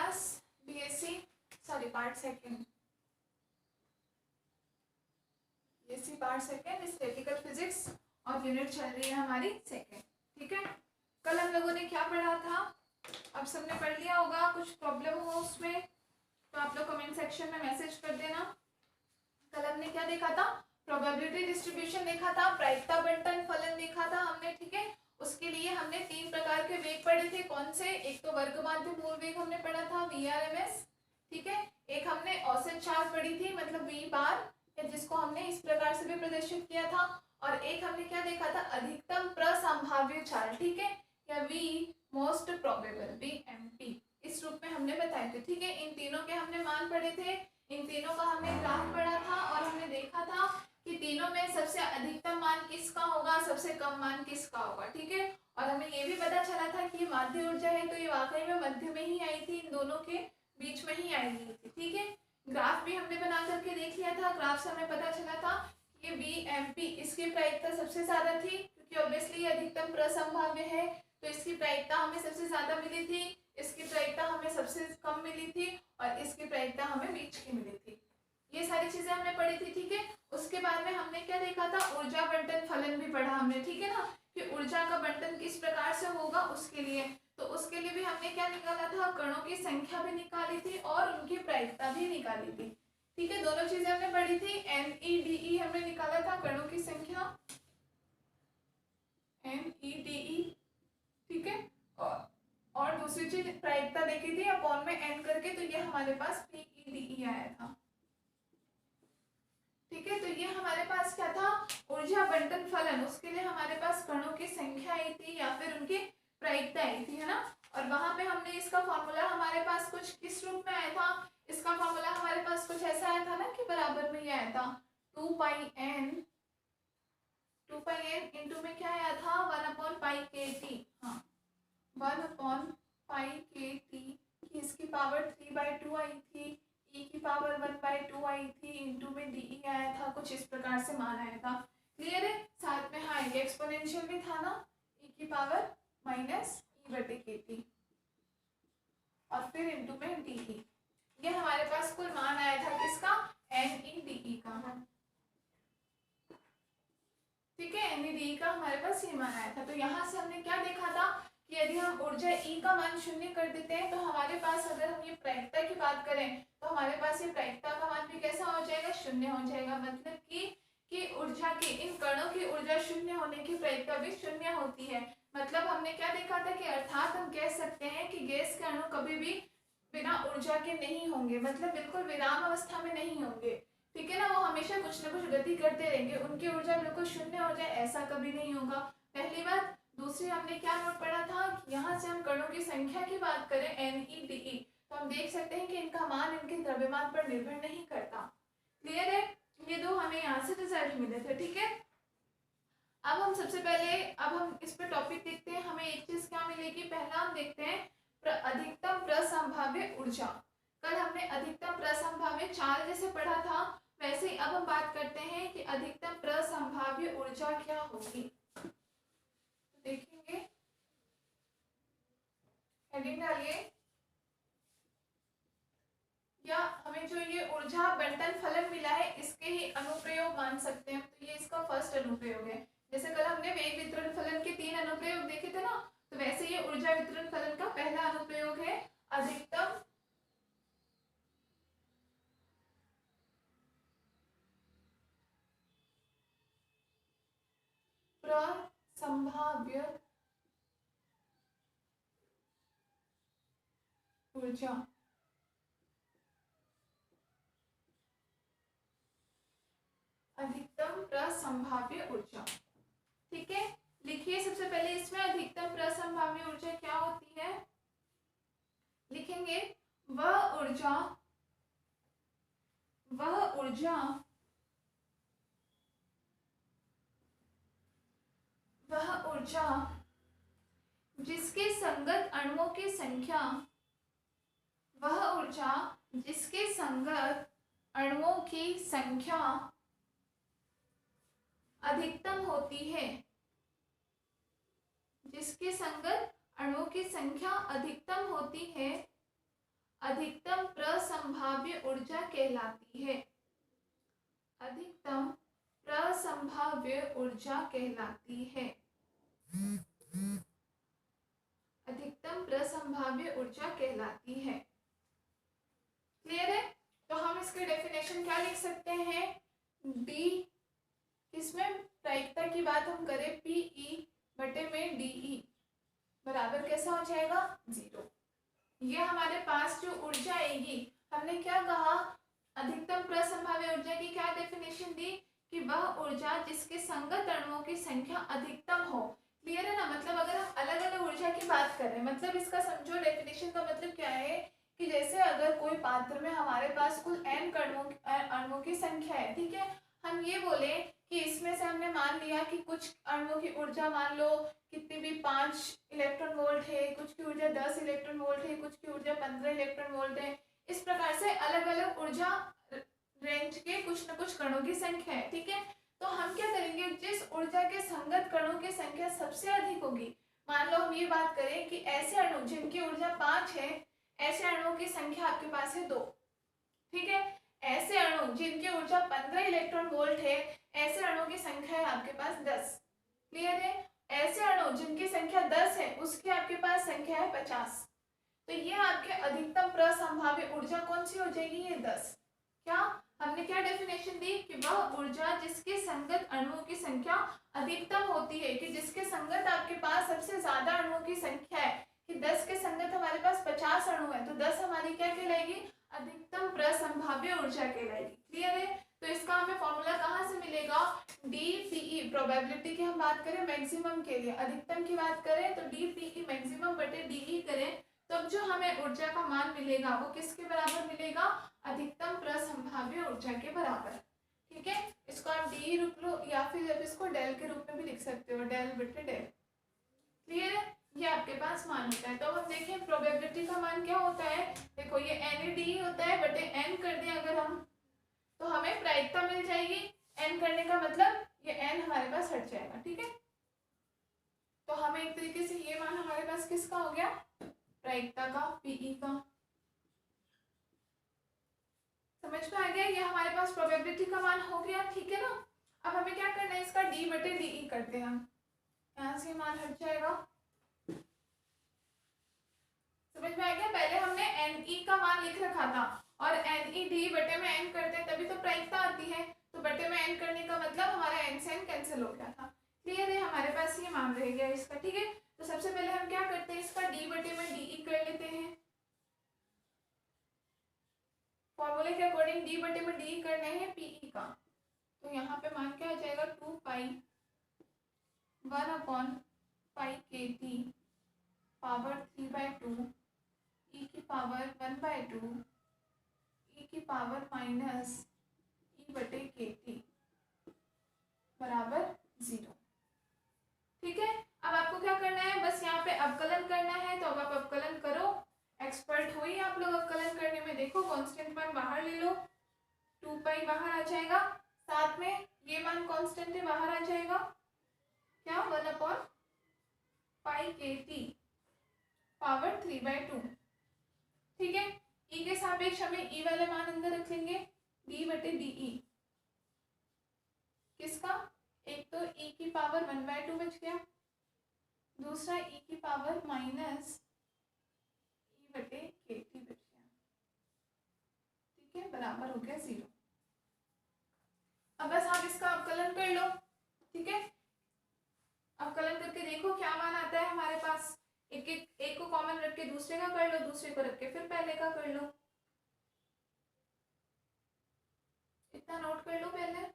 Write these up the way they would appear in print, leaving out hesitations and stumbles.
Class BSc sorry part second BSc part second statistical physics और unit चल रही है हमारी सेकेंड। ठीक है, कल हम लोगों ने क्या पढ़ा था, अब सबने पढ़ लिया होगा। कुछ प्रॉब्लम हो उसमें तो आप लोग कमेंट सेक्शन में मैसेज कर देना। कल हमने क्या देखा था, प्रोबेबिलिटी डिस्ट्रीब्यूशन देखा था, प्रायिकता बंटन फलन देखा था हमने। ठीक है, उसके लिए हमने 3 प्रकार के वेग पढ़े थे। कौन से? एक तो वर्ग माध्य मूल वेग हमने पढ़ा था VRMS। ठीक है, एक हमने औसत चाल पढ़ी थी, मतलब V बार, जिसको हमने इस प्रकार से भी प्रदर्शित किया था। और एक हमने क्या देखा था, अधिकतम प्रसंभाव्य चाल। ठीक है, या V मोस्ट प्रोबेबल VMP, इस रूप में हमने बताए थे। ठीक है, इन तीनों के हमने मान पढ़े थे, इन तीनों का हमने ग्राफ पढ़ा था और हमने देखा था कि तीनों में सबसे अधिकतम मान किसका होगा, सबसे कम मान किसका होगा। ठीक है, और हमें ये भी पता चला था कि ये माध्य ऊर्जा है तो ये वाकई में मध्य में ही आई थी, इन दोनों के बीच में ही आई हुई थी। ठीक है, ग्राफ भी हमने बना करके देख लिया था। ग्राफ से हमें पता चला था कि ये VMP, इसकी प्रायिकता सबसे ज्यादा थी क्योंकि ऑब्वियसली ये अधिकतम प्रसंभाव्य है, तो इसकी प्रायिकता हमें सबसे ज्यादा मिली थी, इसकी प्रायिकता हमें सबसे कम मिली थी और इसकी प्रायिकता हमें बीच की मिली थी। ये सारी चीजें हमने पढ़ी थी। ठीक है, उसके बाद में हमने क्या देखा था, ऊर्जा बंटन फलन भी पढ़ा हमने। ठीक है ना, कि ऊर्जा का बंटन किस प्रकार से होगा उसके लिए, तो उसके लिए भी हमने क्या निकाला था, कणों की संख्या भी निकाली थी और उनकी प्रायिकता भी निकाली थी। ठीक है, दोनों चीजें हमने पढ़ी थी। NEDE हमने निकाला था, कणों की संख्या NEDE। ठीक है, और दूसरी चीज प्रायिकता देखी थी अपॉन में n करके, तो ये हमारे पास PEDE आया था। ठीक है, तो ये हमारे पास क्या था, ऊर्जा बंटन फलन, उसके लिए हमारे पास कणों की संख्या आई थी या फिर उनकी प्रायिकता आई थी, है ना। और वहां पे हमने इसका फॉर्मूला हमारे पास कुछ किस रूप में आया था, इसका फॉर्मूला हमारे पास कुछ ऐसा आया था ना कि बराबर में ही आया था 2 पाई n इंटू में क्या आया था 1/π/kt। हाँ, 1/π/kt की इसकी पावर 3/2 आई थी, e की पावर 1/2 आई थी, इंटू में de आया था, कुछ इस प्रकार से मान आया था। क्लियर है, साथ में हाँ ये एक्सपोनेंशियल भी था ना, e की पावर -e/kt और फिर इंटू में de। ये हमारे पास कुल मान आया था किसका, NEDE का। ठीक है, NEDE का हमारे पास ये मान आया था। तो यहाँ से हमने क्या देखा था कि यदि हम ऊर्जा E का मान 0 कर देते हैं तो हमारे पास, अगर हम ये प्रायिकता की बात करें तो हमारे पास ये प्रायिकता का मान भी कैसा हो जाएगा, 0 हो जाएगा। मतलब कि ऊर्जा की, इन कणों की ऊर्जा 0 होने की प्रायिकता भी 0 होती है। मतलब हमने क्या देखा था कि अर्थात हम कह सकते हैं कि गैस के अणु कभी भी बिना ऊर्जा के नहीं होंगे, मतलब बिल्कुल विराम अवस्था में नहीं होंगे। ठीक है ना, वो हमेशा कुछ ना कुछ गति करते रहेंगे, उनकी ऊर्जा बिल्कुल 0 हो जाए ऐसा कभी नहीं होगा, पहली बात। दूसरी, हमने क्या नोट पढ़ा था, यहाँ से हम कणों की संख्या की बात करें NEDE, तो हम देख सकते हैं कि इनका मान इनके द्रव्यमान पर निर्भर नहीं करता। क्लियर है, ये दो हमें यहाँ से रिजल्ट मिले थे। ठीक है, अब हम सबसे पहले, अब हम इस पे टॉपिक देखते हैं, हमें एक चीज क्या मिलेगी। पहला हम देखते हैं अधिकतम प्रसंभाव्य ऊर्जा। कल हमने अधिकतम प्रसंभाव्य चाल जैसे पढ़ा था, वैसे ही अब हम बात करते हैं कि अधिकतम प्रसंभाव्य ऊर्जा क्या होगी। देखेंगे, हेडिंग डालिए, या हमें जो ये ऊर्जा बंटन फलन मिला है इसके ही अनुप्रयोग मान सकते हैं। तो ये इसका फर्स्ट अनुप्रयोग है। जैसे कल हमने वेग वितरण फलन के 3 अनुप्रयोग देखे थे ना, तो वैसे ये ऊर्जा वितरण फलन का पहला अनुप्रयोग है, अधिकतम प्रसंभाव्य ऊर्जा। अधिकतम प्रसंभाव्य ऊर्जा। ठीक है, लिखिए सबसे पहले इसमें अधिकतम प्रसंभाव्य ऊर्जा क्या होती है। लिखेंगे, वह ऊर्जा जिसके संगत अणुओं की संख्या, वह ऊर्जा जिसके संगत अणुओं की संख्या अधिकतम होती है, जिसके संगत अणुओं की संख्या अधिकतम होती है, अधिकतम प्रसंभाव्य ऊर्जा कहलाती है। अधिकतम प्रसंभाव्य ऊर्जा कहलाती है। अधिकतम प्रसंभाव्य ऊर्जा कहलाती है। क्लियर है? तो हम इसके डेफिनेशन क्या लिख सकते हैं? डी, इसमें प्रायिकता की बात हम करें, पीई बटे में डीई बराबर कैसा हो जाएगा? 0। ये हमारे पास जो ऊर्जा आएगी, हमने क्या कहा? अधिकतम प्रसंभाव्य ऊर्जा की क्या डेफिनेशन दी कि वह ऊर्जा जिसके संगत अणुओं की संख्या अधिकतम हो। क्लियर है ना? मतलब अगर हम अलग अलग ऊर्जा की बात कर रहे हैं, मतलब इसका समझो डेफिनेशन का मतलब क्या है कि जैसे अगर कोई पात्र में हमारे पास कुल n अणुओं की संख्या है, ठीक है, हम ये बोले कि इसमें से हमने मान लिया कि कुछ अणुओं की ऊर्जा मान लो कितनी भी 5 इलेक्ट्रॉन वोल्ट है, कुछ की ऊर्जा 10 इलेक्ट्रॉन वोल्ट है, कुछ की ऊर्जा 15 इलेक्ट्रॉन वोल्ट है। इस प्रकार से अलग अलग ऊर्जा रेंज के कुछ न कुछ कणों की संख्या है, ठीक है। तो हम क्या करेंगे, जिस ऊर्जा के संगत कणों की संख्या सबसे अधिक होगी, मान लो हम ये बात करें कि ऐसे अणु जिनकी ऊर्जा 5 है, ऐसे अणुओं की संख्या आपके पास है 2, ठीक है। ऐसे अणु जिनकी ऊर्जा 15 इलेक्ट्रॉन वोल्ट है, ऐसे अणुओं की संख्या है आपके पास 10। क्लियर है? ऐसे अणु जिनकी संख्या 10 है, उसकी आपके पास संख्या है 50। तो ये आपके अधिकतम प्रसंभाव्य ऊर्जा कौन सी हो जाएगी? ये 10। क्या हमने क्या डेफिनेशन दी कि वह ऊर्जा जिसके संगत अणुओं की संख्या अधिकतम होती है, कि जिसके संगत आपके पास सबसे ज्यादा अणुओं की संख्या है, कि 10 के संगत हमारे पास 50 अणु है, तो 10 हमारी क्या कहलाएगी? अधिकतम प्रसंभाव्य ऊर्जा कहलाएगी। क्लियर है? तो इसका हमें फॉर्मूला कहाँ से मिलेगा? DPE, प्रोबेबिलिटी की हम बात करें मैक्सिमम के लिए, अधिकतम की बात करें तो DPE मैक्सिमम बटे DE करें, तब जो हमें ऊर्जा का मान मिलेगा वो किसके बराबर मिलेगा? अधिकतम प्रसंभाव्य ऊर्जा के बराबर। ठीक है, इसको आप डी रूप लो या फिर आप इसको डेल के रूप में भी लिख सकते हो, डेल बटे डेल। क्लियर है? ये आपके पास मान होता है। तो अब हम देखें प्रोबेबिलिटी का मान क्या होता है। देखो ये एन डी होता है, बटे एन कर दें अगर हम, तो हमें प्रायिकता मिल जाएगी। एन करने का मतलब ये एन हमारे पास हट जाएगा। ठीक है, तो हमें एक तरीके से ये मान हमारे पास किसका हो गया? प्रायिकता का, पीई का। समझ में आ गया? ये हमारे पास प्रोबेबिलिटी का मान हो गया। ठीक है ना? अब हमें क्या करना है, इसका डी बटे डी करते हैं हम, यहाँ से मान हट जाएगा। समझ में आ गया? पहले हमने एन ई का मान लिख रखा था और एन ई डी बटे में एन करते हैं तभी तो प्रायिकता आती है, तो बटे में एन करने का मतलब हमारा एन से एन कैंसिल हो गया था। क्लियर है? हमारे पास ये मान रह गया इसका। ठीक है, तो सबसे पहले हम क्या करते हैं, इसका डी बटे में डी कर लेते हैं। फॉर्मूले के अकॉर्डिंग डी बटे में डी करना है पीई का, तो यहाँ पे मान क्या आ जाएगा? 2 पाई 1/पाई के टी पावर 3/2 ई की पावर 1/2 ई की पावर माइनस ई बटे के टी बराबर 0। ठीक है, अब आपको क्या करना है, बस यहाँ पे अवकलन करना है। तो अब आप अवकलन करो, एक्सपर्ट हो ही आप लोग अवकलन करने में। देखो कांस्टेंट मान बाहर ले लो, 2 पाई बाहर आ जाएगा, साथ में ये मान कांस्टेंट है बाहर आ जाएगा, क्या? 1/पाई के टी पावर 3/2। ठीक है, ई के सापेक्ष हमें ई वाले मान अंदर रख लेंगे, डी बटे डी ई। किसका? एक तो ई की पावर 1/2 बच गया, दूसरा ई की पावर माइनस ई बटे के टी बच गया। ठीक है, बराबर हो गया 0। अब बस आप इसका अवकलन कर लो। ठीक है, अवकलन करके देखो क्या मान आता है हमारे पास। एक को कॉमन रख के दूसरे का कर लो, दूसरे को रख के फिर पहले का कर लो। इतना नोट कर लो पहले।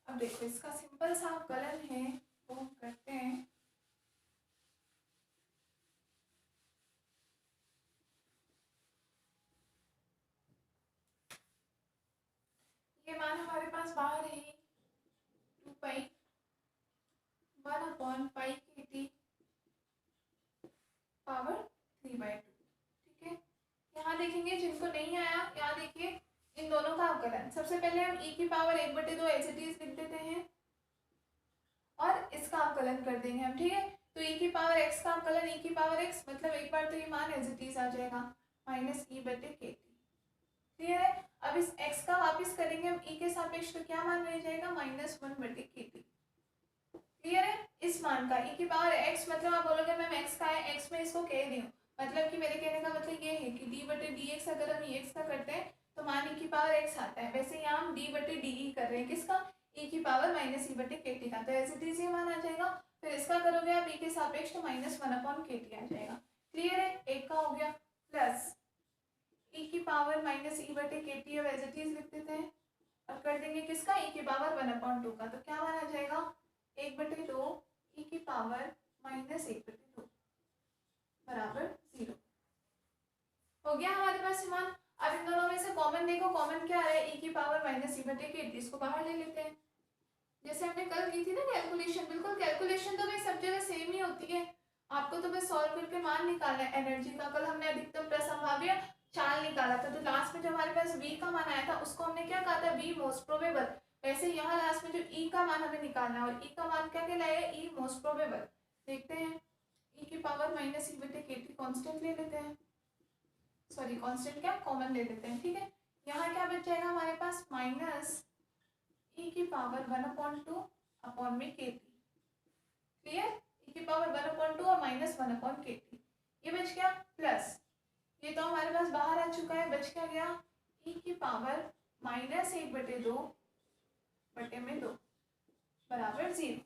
अब देखो इसका सिंपल सा अवकलन है, वो हम करते हैं। ये मान हमारे पास बाहर है 2 पाई 1/पाई के टी पावर 3/2। ठीक है, यहाँ देखेंगे जिनको नहीं आया, यहाँ देखिए इन दोनों का अवकलन। सबसे पहले हम e की पावर 1/2 एज इट इज लिख देते हैं और इसका अवकलन कर देंगे हम। ठीक है, तो e की पावर x का अवकलन e की पावर x, मतलब एक बार तो ये मान एज इट इज आ जाएगा -e/kt। क्लियर है। अब इस x का वापस करेंगे हम e के सापेक्ष, तो क्या मान रह जाएगा -1/kt। क्लियर है। इस मान का e की पावर x, मतलब आप बोलोगे मैम x का है, x में इसको कह दी हूँ, मतलब कि मेरे कहने का मतलब ये है कि d/dx अगर हम x का करते हैं तो मान e की पावर x आता है। वैसे यहाँ हम d/de कर रहे हैं, किसका, e की पावर -e/kt का, तो एज इट इज ये मान आ जाएगा। फिर इसका करोगे आप e के सापेक्ष तो -1/kt आ जाएगा। क्लियर है, एक का हो गया। प्लस e की पावर -e/kt अब एज इट इज लिख देते हैं और कर देंगे किसका, e की पावर 1/2 का, तो क्या मान आ जाएगा 1/2 e की पावर -1/2 बराबर 0। हो गया हमारे पास मान। अब इन दोनों में से कॉमन देखो, कॉमन क्या है, e की पावर -e/kt, इसको बाहर ले लेते हैं। जैसे हमने कल की थी ना कैलकुलेशन, बिल्कुल कैलकुलेशन तो भाई सब जगह सेम ही होती है, आपको तो बस सॉल्व करके मान निकालना है एनर्जी का। कल हमने अधिकतम प्रसंभाव्य चाल निकाला था, तो लास्ट में जो हमारे पास v का मान आया था उसको हमने क्या कहा था, v मोस्ट प्रोबेबल। वैसे यहाँ लास्ट में जो e का मान हमें निकालना है, और e का मान क्या कहलाएगा, e मोस्ट प्रोबेबल। देखते हैं, e की पावर -e/kt कांस्टेंट ले लेते हैं, सॉरी कांस्टेंट क्या, कॉमन ले लेते हैं। ठीक है, यहाँ क्या बच जाएगा हमारे पास -e की पावर 1/2/kt। क्लियर, e की पावर 1/2 और -1/kt, ये बच गया। प्लस ये तो हमारे पास बाहर आ चुका है, बच क्या गया, e की पावर -1/2 बराबर 0।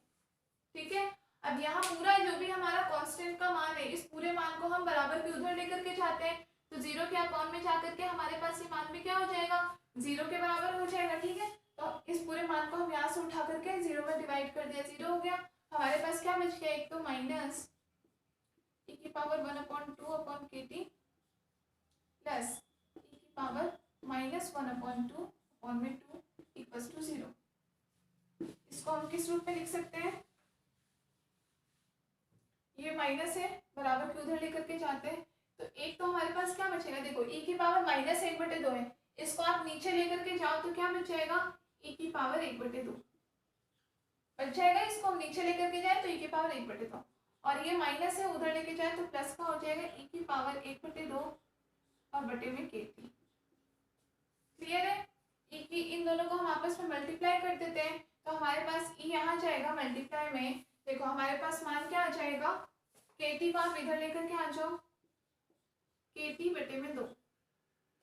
ठीक है, अब यहाँ पूरा जो भी हमारा कांस्टेंट का मान है, इस पूरे मान को हम बराबर के उधर लेकर के जाते हैं, तो 0 के अकाउंट में जाकर के हमारे पास ये मान भी क्या हो जाएगा, 0 के बराबर हो जाएगा। ठीक है, तो इस पूरे मान को हम यहाँ से उठा करके 0 में डिवाइड कर दिया, 0 हो गया। हमारे पास क्या बच गया, एक तो माइनस e की पावर 1/2/kt प्लस e की पावर -1/2/2 = 0। इसको हम किस रूप में लिख सकते हैं, ये माइनस है, बराबर के उधर लेकर के जाते हैं, तो एक तो हमारे पास क्या बचेगा, देखो e की पावर -1/2 है, इसको आप नीचे लेकर के जाओ तो क्या बच जाएगा, e की पावर 1/2 बच जाएगा। इसको हम नीचे लेकर के जाए तो e की पावर 1/2, और ये माइनस है, उधर लेके जाए तो प्लस का हो जाएगा, e की पावर 1/2 और बटे में kt। क्लियर है, e की इन दोनों को हम आपस में मल्टीप्लाई कर देते हैं, तो हमारे पास e यहाँ जाएगा मल्टीप्लाई में, देखो हमारे पास मान क्या आ जाएगा, kt को आप इधर लेकर के आ जाओ, kt/2।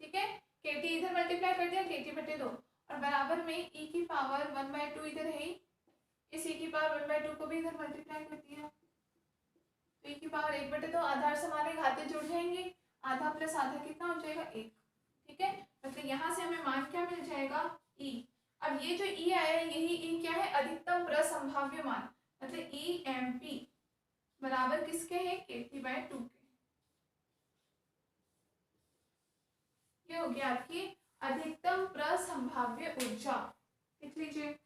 ठीक है, kt इधर मल्टीप्लाई कर दिया, kt/2 और बराबर में e की पावर 1/2 इधर है, इस e की पावर 1/2 को भी इधर मल्टीप्लाई कर दिया, तो e की पावर 1/2, आधार समाने घाते जुड़ जाएंगे, आधा प्लस आधा कितना हो जाएगा 1। ठीक है, मतलब यहाँ से हमें मान क्या मिल जाएगा, e। अब ये जो e आया है, यही e क्या है, अधिकतम प्रसंभाव्य मान, मतलब EMP बराबर किसके है, kt/2 के। ये हो गया आपकी अधिकतम प्रसंभाव्य ऊर्जा, लिख लीजिए।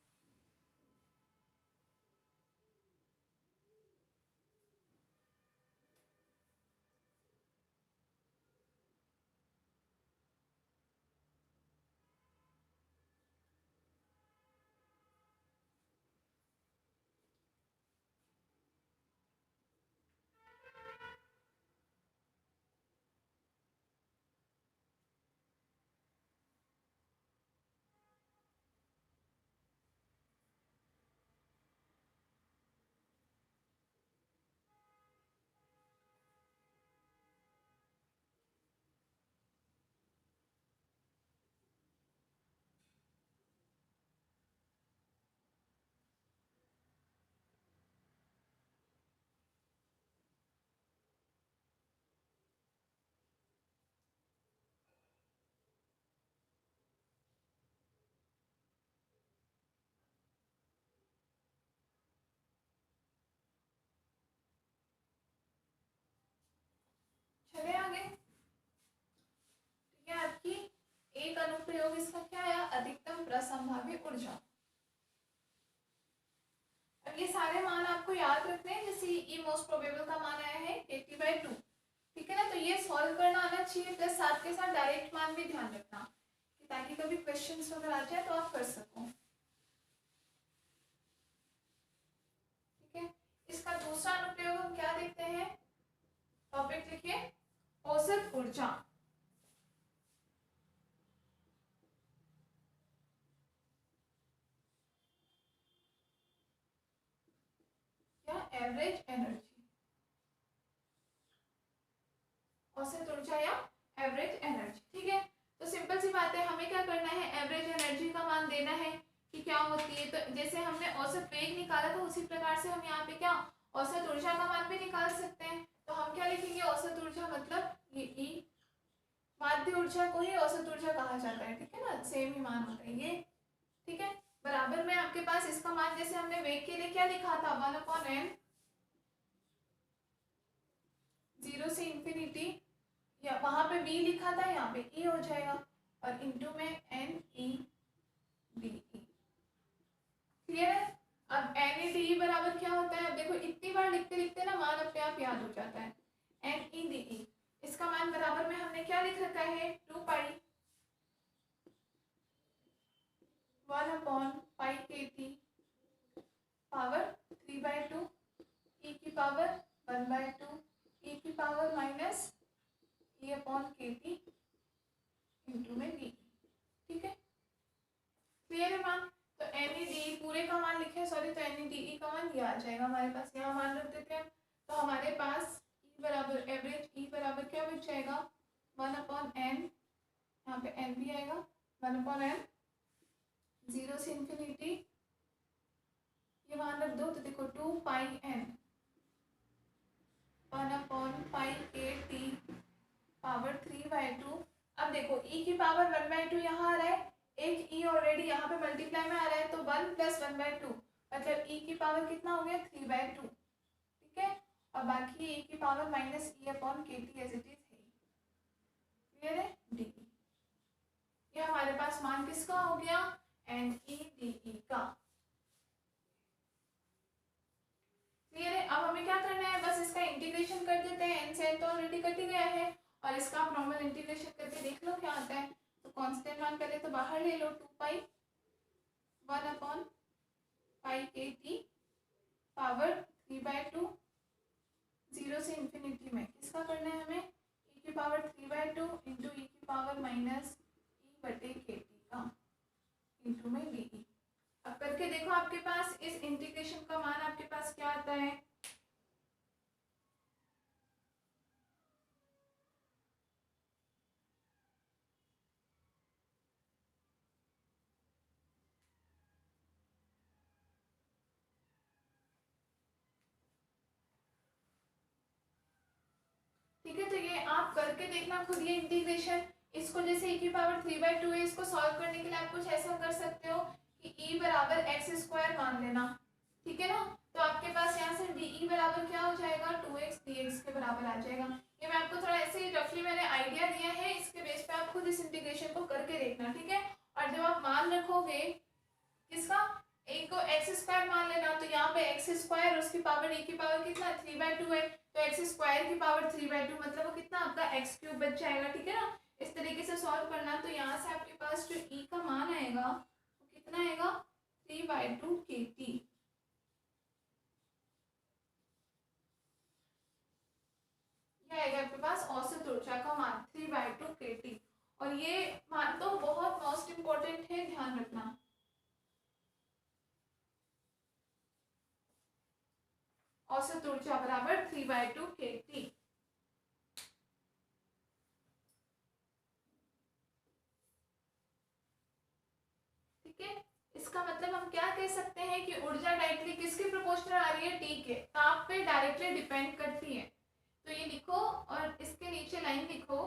चले आगे। ठीक है, आपकी एक अनुप्रयोग इसका क्या आया, अधिकतम प्रसंभावी ऊर्जा। अब ये सारे मान आपको याद रखने हैं, जैसे ई मोस्ट प्रोबेबल का मान आया है KT/2, ठीक है ना। तो ये सॉल्व करना आना चाहिए, प्लस साथ के साथ डायरेक्ट मान भी ध्यान रखना, ताकि कभी क्वेश्चंस वगैरह आ जाए तो आप कर सको, ठीक है। इसका दूसरा अनुप्रयोग हम क्या देखते हैं, टॉपिक लिखिए औसत ऊर्जा। क्या, एवरेज एनर्जी, औसत ऊर्जा या एवरेज एनर्जी, ठीक है। तो सिंपल सी बात है, हमें क्या करना है, एवरेज एनर्जी का मान देना है कि क्या होती है। तो जैसे हमने औसत वेग निकाला तो उसी प्रकार से हम यहाँ पे क्या औसत ऊर्जा का मान भी निकाल सकते हैं। तो हम क्या लिखेंगे, औसत ऊर्जा मतलब ये ई, माध्य ऊर्जा को ही औसत ऊर्जा कहा जाता है, ठीक है ना, सेम ही मान होता है ये, ठीक है। बराबर में आपके पास इसका मान, जैसे हमने वेग के लिए क्या लिखा था, 1/n, 0 से इंफिनिटी, या वहां पे v लिखा था, यहाँ पे e हो जाएगा, और इंटू में NEDE, क्लियर है। अब NEDE बराबर क्या होता है, अब देखो इतनी बार लिखते लिखते ना मान अपने आप याद हो जाता है। NEDE, इसका मान बराबर में हमने क्या लिख रखा है, 2π 1/π/KT पावर 3/2 e की पावर 1/2 e की पावर माइनस e/KT इंटू में डी, ठीक है, क्लियर है मान। तो NEDE पूरे का मान लिखे, सॉरी, तो NEDE का मान ये आ जाएगा हमारे पास, यहाँ मान रख देते हैं। तो हमारे पास E बराबर एवरेज, E बराबर क्या बच जाएगा, 1/n, यहाँ पे n भी आएगा, 1/n, 0 से इंफिनिटी, ये मान रख दो, तो देखो 2πn 1/πKT पावर 3/2। अब देखो e की पावर 1/2 यहाँ आ रहा है, एक e ऑलरेडी यहाँ पे मल्टीप्लाई में आ रहा है, तो 1 + 1/2 मतलब e की पावर कितना हो गया, 3/2, ठीक है। और बाकी e की power minus e/KT as it is है, क्लियर है। डी, ये हमारे पास मान किसका हो गया, NEDE का, क्लियर है। अब हमें क्या करना है, बस इसका इंटीग्रेशन कर देते हैं, n से n तो ऑलरेडी कट ही गया है, और इसका आप नॉर्मल इंटीग्रेशन करके देख लो क्या आता है। तो कांस्टेंट मान पहले तो बाहर ले लो, 2π 1/πKT पावर 3/2, 0 से इंफिनिटी में किसका करना है हमें, e की पावर 3/2 इंटू e की पावर माइनस e/KT का इंटू में डी। अब करके देखो आपके पास इस इंटीग्रेशन का मान आपके पास क्या आता है, ठीक है। तो ये आप करके देखना खुद, ये इंटीग्रेशन, इसको जैसे e की पावर 3/2 है, इसको सॉल्व करने के लिए आप कुछ ऐसा कर सकते हो कि e बराबर x² मान लेना, ठीक है ना। तो आपके पास यहाँ से डी बराबर क्या हो जाएगा, 2x dx के बराबर आ जाएगा। ये मैं आपको थोड़ा ऐसे ही रफली मैंने आइडिया दिया है, इसके बेस पे आप खुद इस इंटीग्रेशन को करके देखना, ठीक है। और जब आप मान रखोगे किसका, एक को x² मान लेना, तो यहाँ पे x² उसकी पावर e की पावर कितना 3/2 है, तो x² की पावर 3/2 मतलब वो कितना आपका x³ बच जाएगा, ठीक है ना। इस तरीके से सॉल्व करना। तो यहाँ से आपके पास जो e का मान आएगा वो कितना आएगा, 3/2 KT, ये आएगा आपके पास औसत ऊर्जा का मान 3/2 KT। और ये मान तो बहुत मोस्ट इंपॉर्टेंट है, ध्यान रखना। औसत ऊर्जा बराबर 3/2 KT, ठीक है। इसका मतलब हम क्या कह सकते हैं कि ऊर्जा डायरेक्टली किसके प्रोपोर्शनल आ रही है, T के, ताप पे डायरेक्टली डिपेंड करती है। तो ये लिखो और इसके नीचे लाइन लिखो,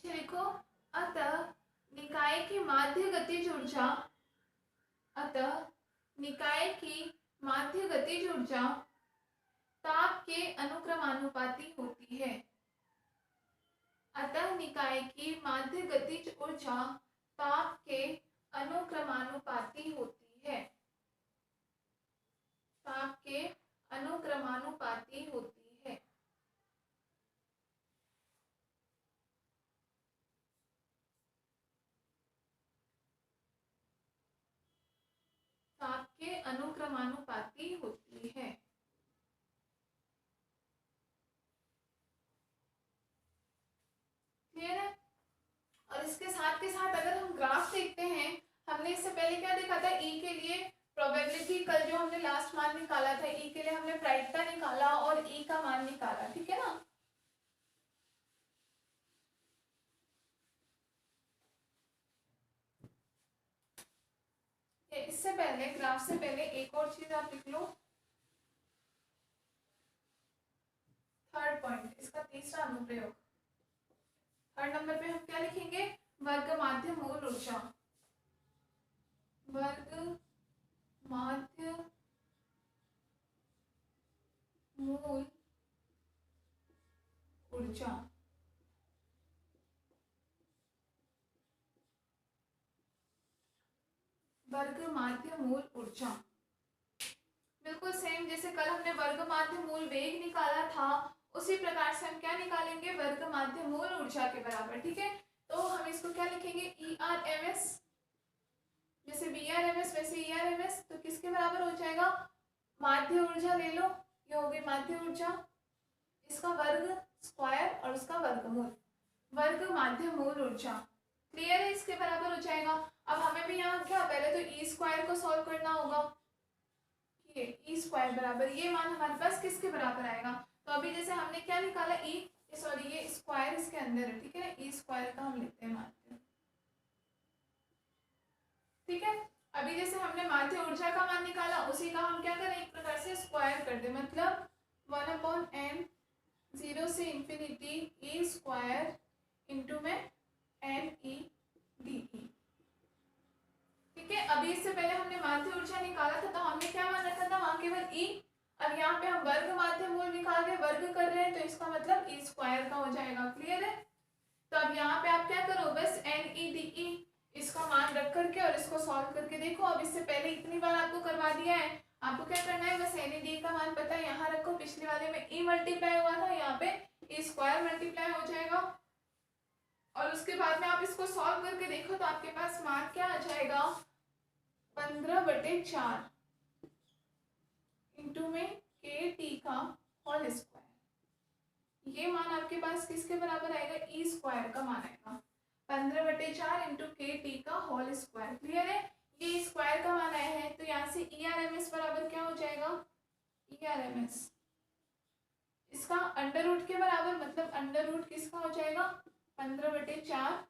नीचे लिखो, अतः निकाय की माध्य गतिज ऊर्जा, अतः निकाय की माध्य गतिज ऊर्जा ताप के अनुक्रमानुपाती होती है। अतः निकाय की माध्य गतिज ऊर्जा ताप के अनुक्रमानुपाती होती है, ताप के अनुक्रमानुपाती होती है। ताप के अनुक्रमानुपाती होती है। क्लियर है? और इसके साथ के साथ अगर हम ग्राफ देखते हैं, हमने इससे पहले क्या देखा था, ई के लिए प्रोबेबिलिटी, कल जो हमने लास्ट मान निकाला था, ई के लिए हमने प्रायिकता निकाला और ई का मान निकाला, ठीक है ना। इससे पहले, ग्राफ से पहले एक और चीज आप लिख लो, थर्ड पॉइंट, इसका तीसरा अनुप्रयोग। थर्ड नंबर पे हम क्या लिखेंगे, वर्ग माध्य मूल ऊर्जा, वर्ग माध्य मूल ऊर्जा। वर्ग माध्य मूल ऊर्जा बिल्कुल सेम जैसे कल हमने वर्ग माध्य मूल वेग निकाला था, उसी प्रकार से हम क्या निकालेंगे, वर्ग माध्य मूल ऊर्जा के बराबर, ठीक है। तो हम इसको क्या लिखेंगे, ई आर एम एस, जैसे वी आर एम एस वैसे ई आर एम एस, तो किसके बराबर हो जाएगा, माध्य ऊर्जा ले लो, ये हो गई माध्य ऊर्जा, इसका वर्ग स्क्वायर और उसका वर्गमूल, वर्ग माध्य मूल ऊर्जा। क्लियर है, इसके बराबर हो जाएगा। अब हमें भी यहाँ क्या, पहले तो ई स्क्वायर को सॉल्व करना होगा, ये ई स्क्वायर बराबर ये मान हमारे पास किसके बराबर आएगा। तो अभी जैसे हमने क्या निकाला, ई, सॉरी ये स्क्वायर इसके अंदर है, ठीक है, ई स्क्वायर का हम लिखते हैं माध्य, ठीक है। अभी जैसे हमने माध्य ऊर्जा का मान निकाला, उसी का हम क्या करें, एक प्रकार से स्क्वायर कर दे, मतलब 1/n 0 से इंफिनिटी ई स्क्वायर इंटू में एन ई डी ई, ठीक है। अभी इससे पहले हमने माध्य ऊर्जा निकाला था, तो हमने क्या मान रखा था, वहां केवल ई। अब यहाँ पे हम वर्ग माध्य मूल निकाल के वर्ग कर रहे हैं, तो इसका मतलब ई स्क्वायर का हो जाएगा। क्लियर है? तो अब यहाँ पे आप क्या करो, बस एन ई डी ई इसका मान रख करके और इसको सॉल्व करके देखो। अब इससे पहले इतनी बार आपको करवा दिया है, आपको क्या करना है, बस एन ई डी का मान पता है, यहाँ रखो, पिछले वाले में ई मल्टीप्लाई हुआ था, यहाँ पे ई स्क्वायर मल्टीप्लाई हो जाएगा, और उसके बाद में आप इसको सॉल्व करके देखो तो आपके पास मान क्या आ जाएगा, 15/4 इंटू में के टी का होल स्क्वायर, ये मान आपके पास किसके बराबर आएगा, ई स्क्वायर का मान आएगा, 15/4 इंटू के टी का होल स्क्वायर। क्लियर है? ये स्क्वायर का मान आया है, तो यहाँ से ई आर एम एस बराबर क्या हो जाएगा, ई आर एम एस इसका अंडर रूट के बराबर, मतलब अंडर रूट किसका हो जाएगा, 15/4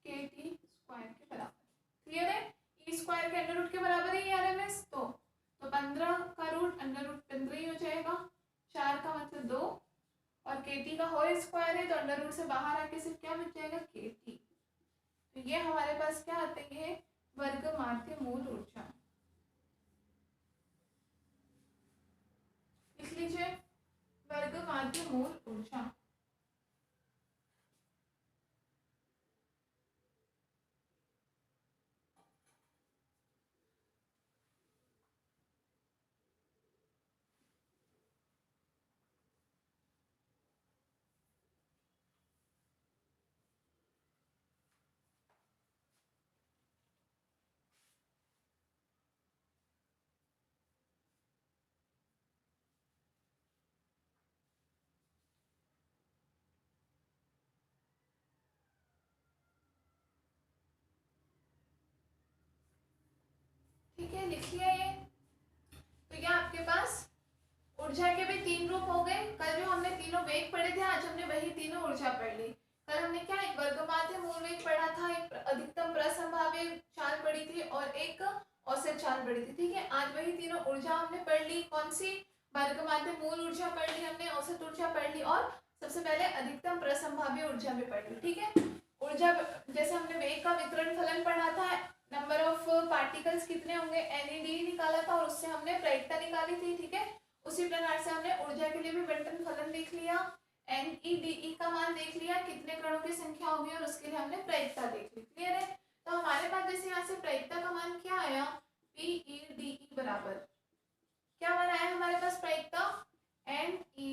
के टी स्क्वायर के बराबर। क्लियर है? ई स्क्वायर के अंडर रूट के बराबर है ई आर एम एस, तो 15 का रूट अंडर रूट 15 ही हो जाएगा, 4 का मतलब 2, और के टी का होल स्क्वायर है, तो अंडर रूट से बाहर आके सिर्फ क्या बच जाएगा, के टी। तो ये हमारे पास क्या आते हैं, वर्ग माध्य मूल ऊर्जा। लिख लीजिए, वर्ग माध्य मूल ऊर्जा। ठीक है, लिख लिया ये। तो ये आपके पास ऊर्जा के भी 3 रूप हो गए। कल जो हमने तीनों वेग पढ़े थे, आज हमने वही तीनों ऊर्जा पढ़ ली। कल हमने क्या, एक वर्गमाध्य मूल वेग पढ़ा था, एक अधिकतम प्रसंभाव्य चाल पढ़ी थी और एक औसत चाल पढ़ी थी, ठीक है। आज वही तीनों ऊर्जा हमने पढ़ ली। कौन सी, वर्गमाध्य मूल ऊर्जा पढ़ ली हमने, औसत ऊर्जा पढ़ ली और सबसे पहले अधिकतम प्रसंभाव्य ऊर्जा पे पढ़ लो, ठीक है। ऊर्जा जैसे हमने वेग का वितरण फलन पढ़ा था, नंबर ऑफ पार्टिकल्स कितने होंगे NED निकाला था और उससे हमने प्रायिकता निकाली थी, ठीक है। उसी प्रकार से हमने ऊर्जा के लिए भी बंटन फलन देख लिया, NEDE का मान देख लिया, कितने कणों की संख्या होगी और उसके लिए हमने प्रायिकता देख ली। क्लियर है। तो हमारे पास जैसे यहाँ से प्रायिकता का मान क्या आया, PEDE बराबर क्या मान आया हमारे पास प्रायिकता, NEDE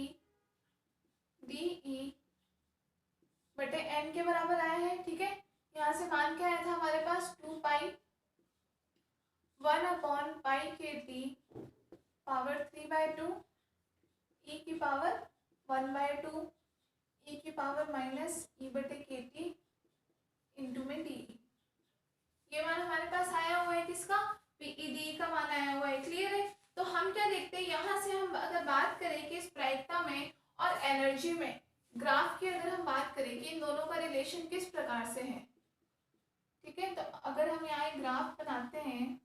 बटे n के बराबर आया है, ठीक है। यहाँ से मान क्या आया था हमारे पास 2 पाई 1/पाई KT पावर 3/2 e की पावर 1/2 e की पावर माइनस e बटे KT इंटू में DE। ये मान हमारे पास आया हुआ है, किसका, PEDE का मान आया हुआ है। क्लियर है। तो हम क्या देखते हैं, यहाँ से हम अगर बात करें कि इस प्रायिकता में और एनर्जी में ग्राफ की अगर हम बात करें कि इन दोनों का रिलेशन किस प्रकार से है, ठीक है। तो अगर हम यहाँ एक ग्राफ बनाते हैं,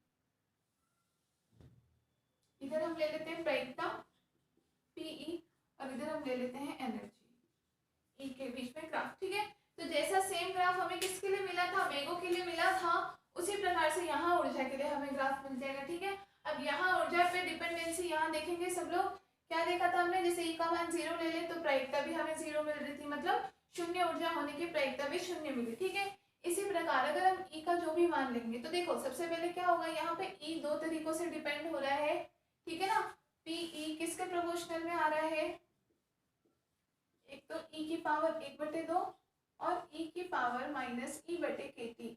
इधर हम ले लेते हैं प्रायिकता PE और इधर हम ले लेते हैं एनर्जी E के बीच में ग्राफ, ठीक है। तो जैसा सेम ग्राफ हमें किसके लिए मिला था, वेगों के लिए मिला था, उसी प्रकार से यहाँ ऊर्जा के लिए हमें ग्राफ मिल जाएगा, ठीक है। अब यहाँ ऊर्जा पे डिपेंडेंसी यहाँ देखेंगे सब लोग, क्या देखा था हमने, जैसे E का मान 0 ले ले तो प्रायिकता भी हमें 0 मिल रही थी, मतलब शून्य ऊर्जा होने की प्रायिकता भी शून्य मिली, ठीक है। इसी प्रकार अगर हम E का जो भी मान लेंगे तो देखो सबसे पहले क्या होगा, यहाँ पे E दो तरीकों से डिपेंड हो रहा है, ठीक है ना। PE किसके प्रोपोर्शनल में आ रहा है, एक तो E की पावर 1/2 और E की पावर माइनस E बटे KT,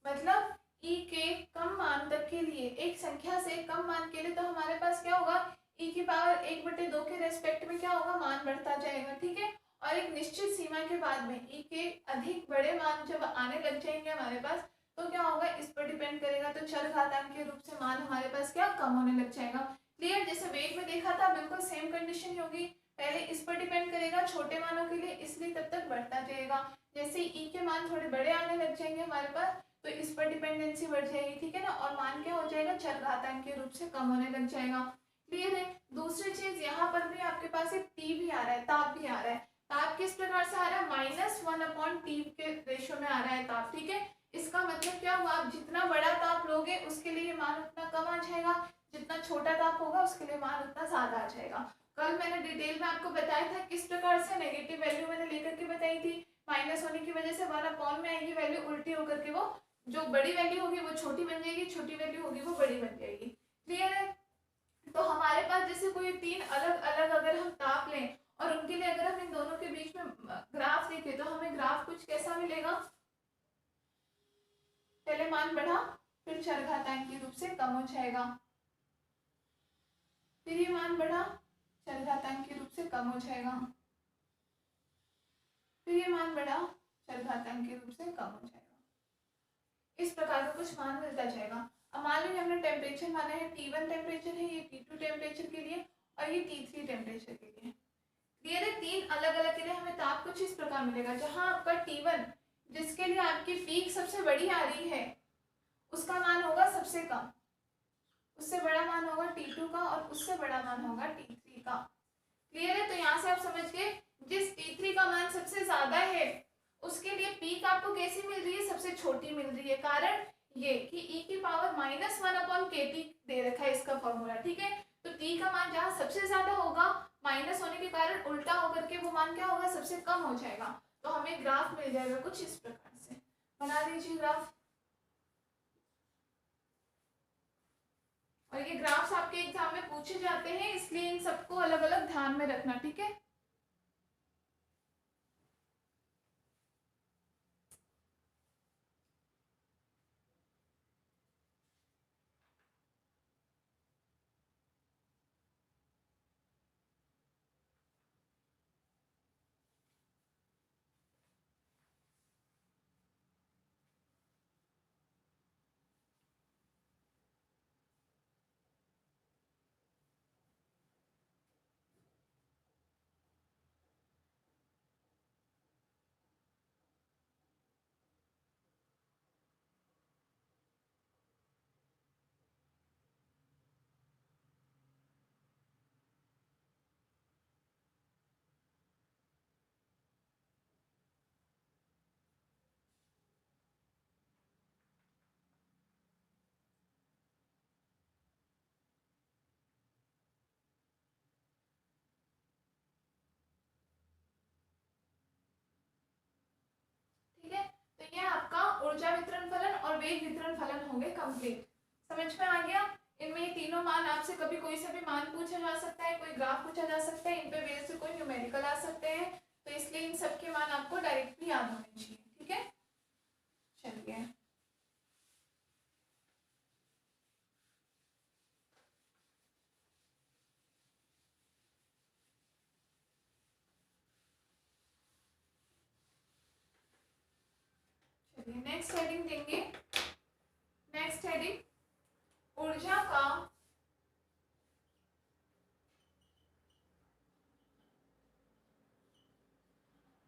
मतलब E के कम मान तक के लिए, एक संख्या से कम मान के लिए तो हमारे पास क्या होगा, E की पावर 1/2 के रेस्पेक्ट में क्या होगा, मान बढ़ता जाएगा, ठीक है। और एक निश्चित सीमा के बाद में E के अधिक बड़े मान जब आने लग जाएंगे हमारे पास तो क्या होगा, इस पर डिपेंड करेगा, तो चरघातांक के रूप से मान हमारे पास क्या कम होने लग जाएगा। क्लियर। जैसे वेग में देखा था बिल्कुल सेम कंडीशन होगी, पहले इस पर डिपेंड करेगा छोटे मानों के लिए, इसलिए तब तक बढ़ता जाएगा, जैसे E के मान थोड़े बड़े आने लग जाएंगे हमारे पास तो इस पर डिपेंडेंसी बढ़ जाएगी, ठीक है ना, और मान क्या हो जाएगा, चरघातांक के रूप से कम होने लग जाएगा। क्लियर है। दूसरी चीज यहाँ पर भी आपके पास एक T भी आ रहा है, ताप भी आ रहा है। ताप किस प्रकार से आ रहा है, -1/T के रेशो में आ रहा है ताप, ठीक है। इसका मतलब क्या हुआ, आप जितना बड़ा ताप लोगे उसके लिए मान उतना कम आ जाएगा, जितना छोटा ताप होगा उसके लिए मान उतना ज्यादा आ जाएगा। कल मैंने डिटेल में आपको बताया था किस प्रकार से नेगेटिव वैल्यू मैंने लेकर के बताई थी, माइनस होने की वजह से 1/, में आएगी वैल्यू उल्टी होकर के, वो जो बड़ी वैल्यू होगी वो छोटी बन जाएगी, छोटी वैल्यू होगी वो बड़ी बन जाएगी। क्लियर है। तो हमारे पास जैसे कोई तीन अलग अलग अगर हम ताप लें और उनके लिए अगर हम इन दोनों के बीच में ग्राफ देखें तो हमें ग्राफ कुछ कैसा मिलेगा, पहले मान बढ़ा फिर चरघातांक के रूप से कम हो जाएगा, फिर ये मान बढ़ा चरघातांक के रूप से कम हो जाएगा, फिर ये मान बढ़ा चरघातांक के रूप से कम हो जाएगा। इस प्रकार का कुछ मान मिलता जाएगा। अब मान लीजिए हमने टेम्परेचर माना है, T1 टेम्परेचर है, ये T2 टेम्परेचर के लिए और ये T3 टेम्परेचर के लिए। क्लियर है। तीन अलग अलग के लिए हमें ताप कुछ इस प्रकार मिलेगा, जहां आपका T1 जिसके लिए आपकी पीक सबसे बड़ी आ रही है उसका मान होगा सबसे कम, उससे बड़ा मान होगा T2 का और उससे बड़ा मान होगा T3 का। क्लियर है। तो यहाँ से आप समझ गए, जिस T3 का मान सबसे ज्यादा है उसके लिए पीक आपको कैसी मिल रही है, सबसे छोटी मिल रही है। कारण ये कि E की पावर -1/KT दे रखा है इसका फॉर्मूला, ठीक है। तो T का मान जहाँ सबसे ज्यादा होगा माइनस होने के कारण उल्टा होकर के वो मान क्या होगा, सबसे कम हो जाएगा। तो हमें ग्राफ मिल जाएगा कुछ इस प्रकार से। बना दीजिए ग्राफ। और ये ग्राफ्स आपके एग्जाम में पूछे जाते हैं, इसलिए इन सबको अलग अलग ध्यान में रखना, ठीक है। ऊर्जा वितरण फलन और वेग वितरण फलन होंगे कंप्लीट। समझ में आ गया? इनमें ये तीनों मान आपसे कभी कोई सा भी मान पूछा जा सकता है, कोई ग्राफ पूछा जा सकता है, इन पे बेस से कोई न्यूमेरिकल आ सकते हैं, तो इसलिए इन सब के मान आपको डायरेक्टली याद होने चाहिए। ठीक है, चलिए नेक्स्ट हेडिंग देंगे। नेक्स्ट हेडिंग ऊर्जा का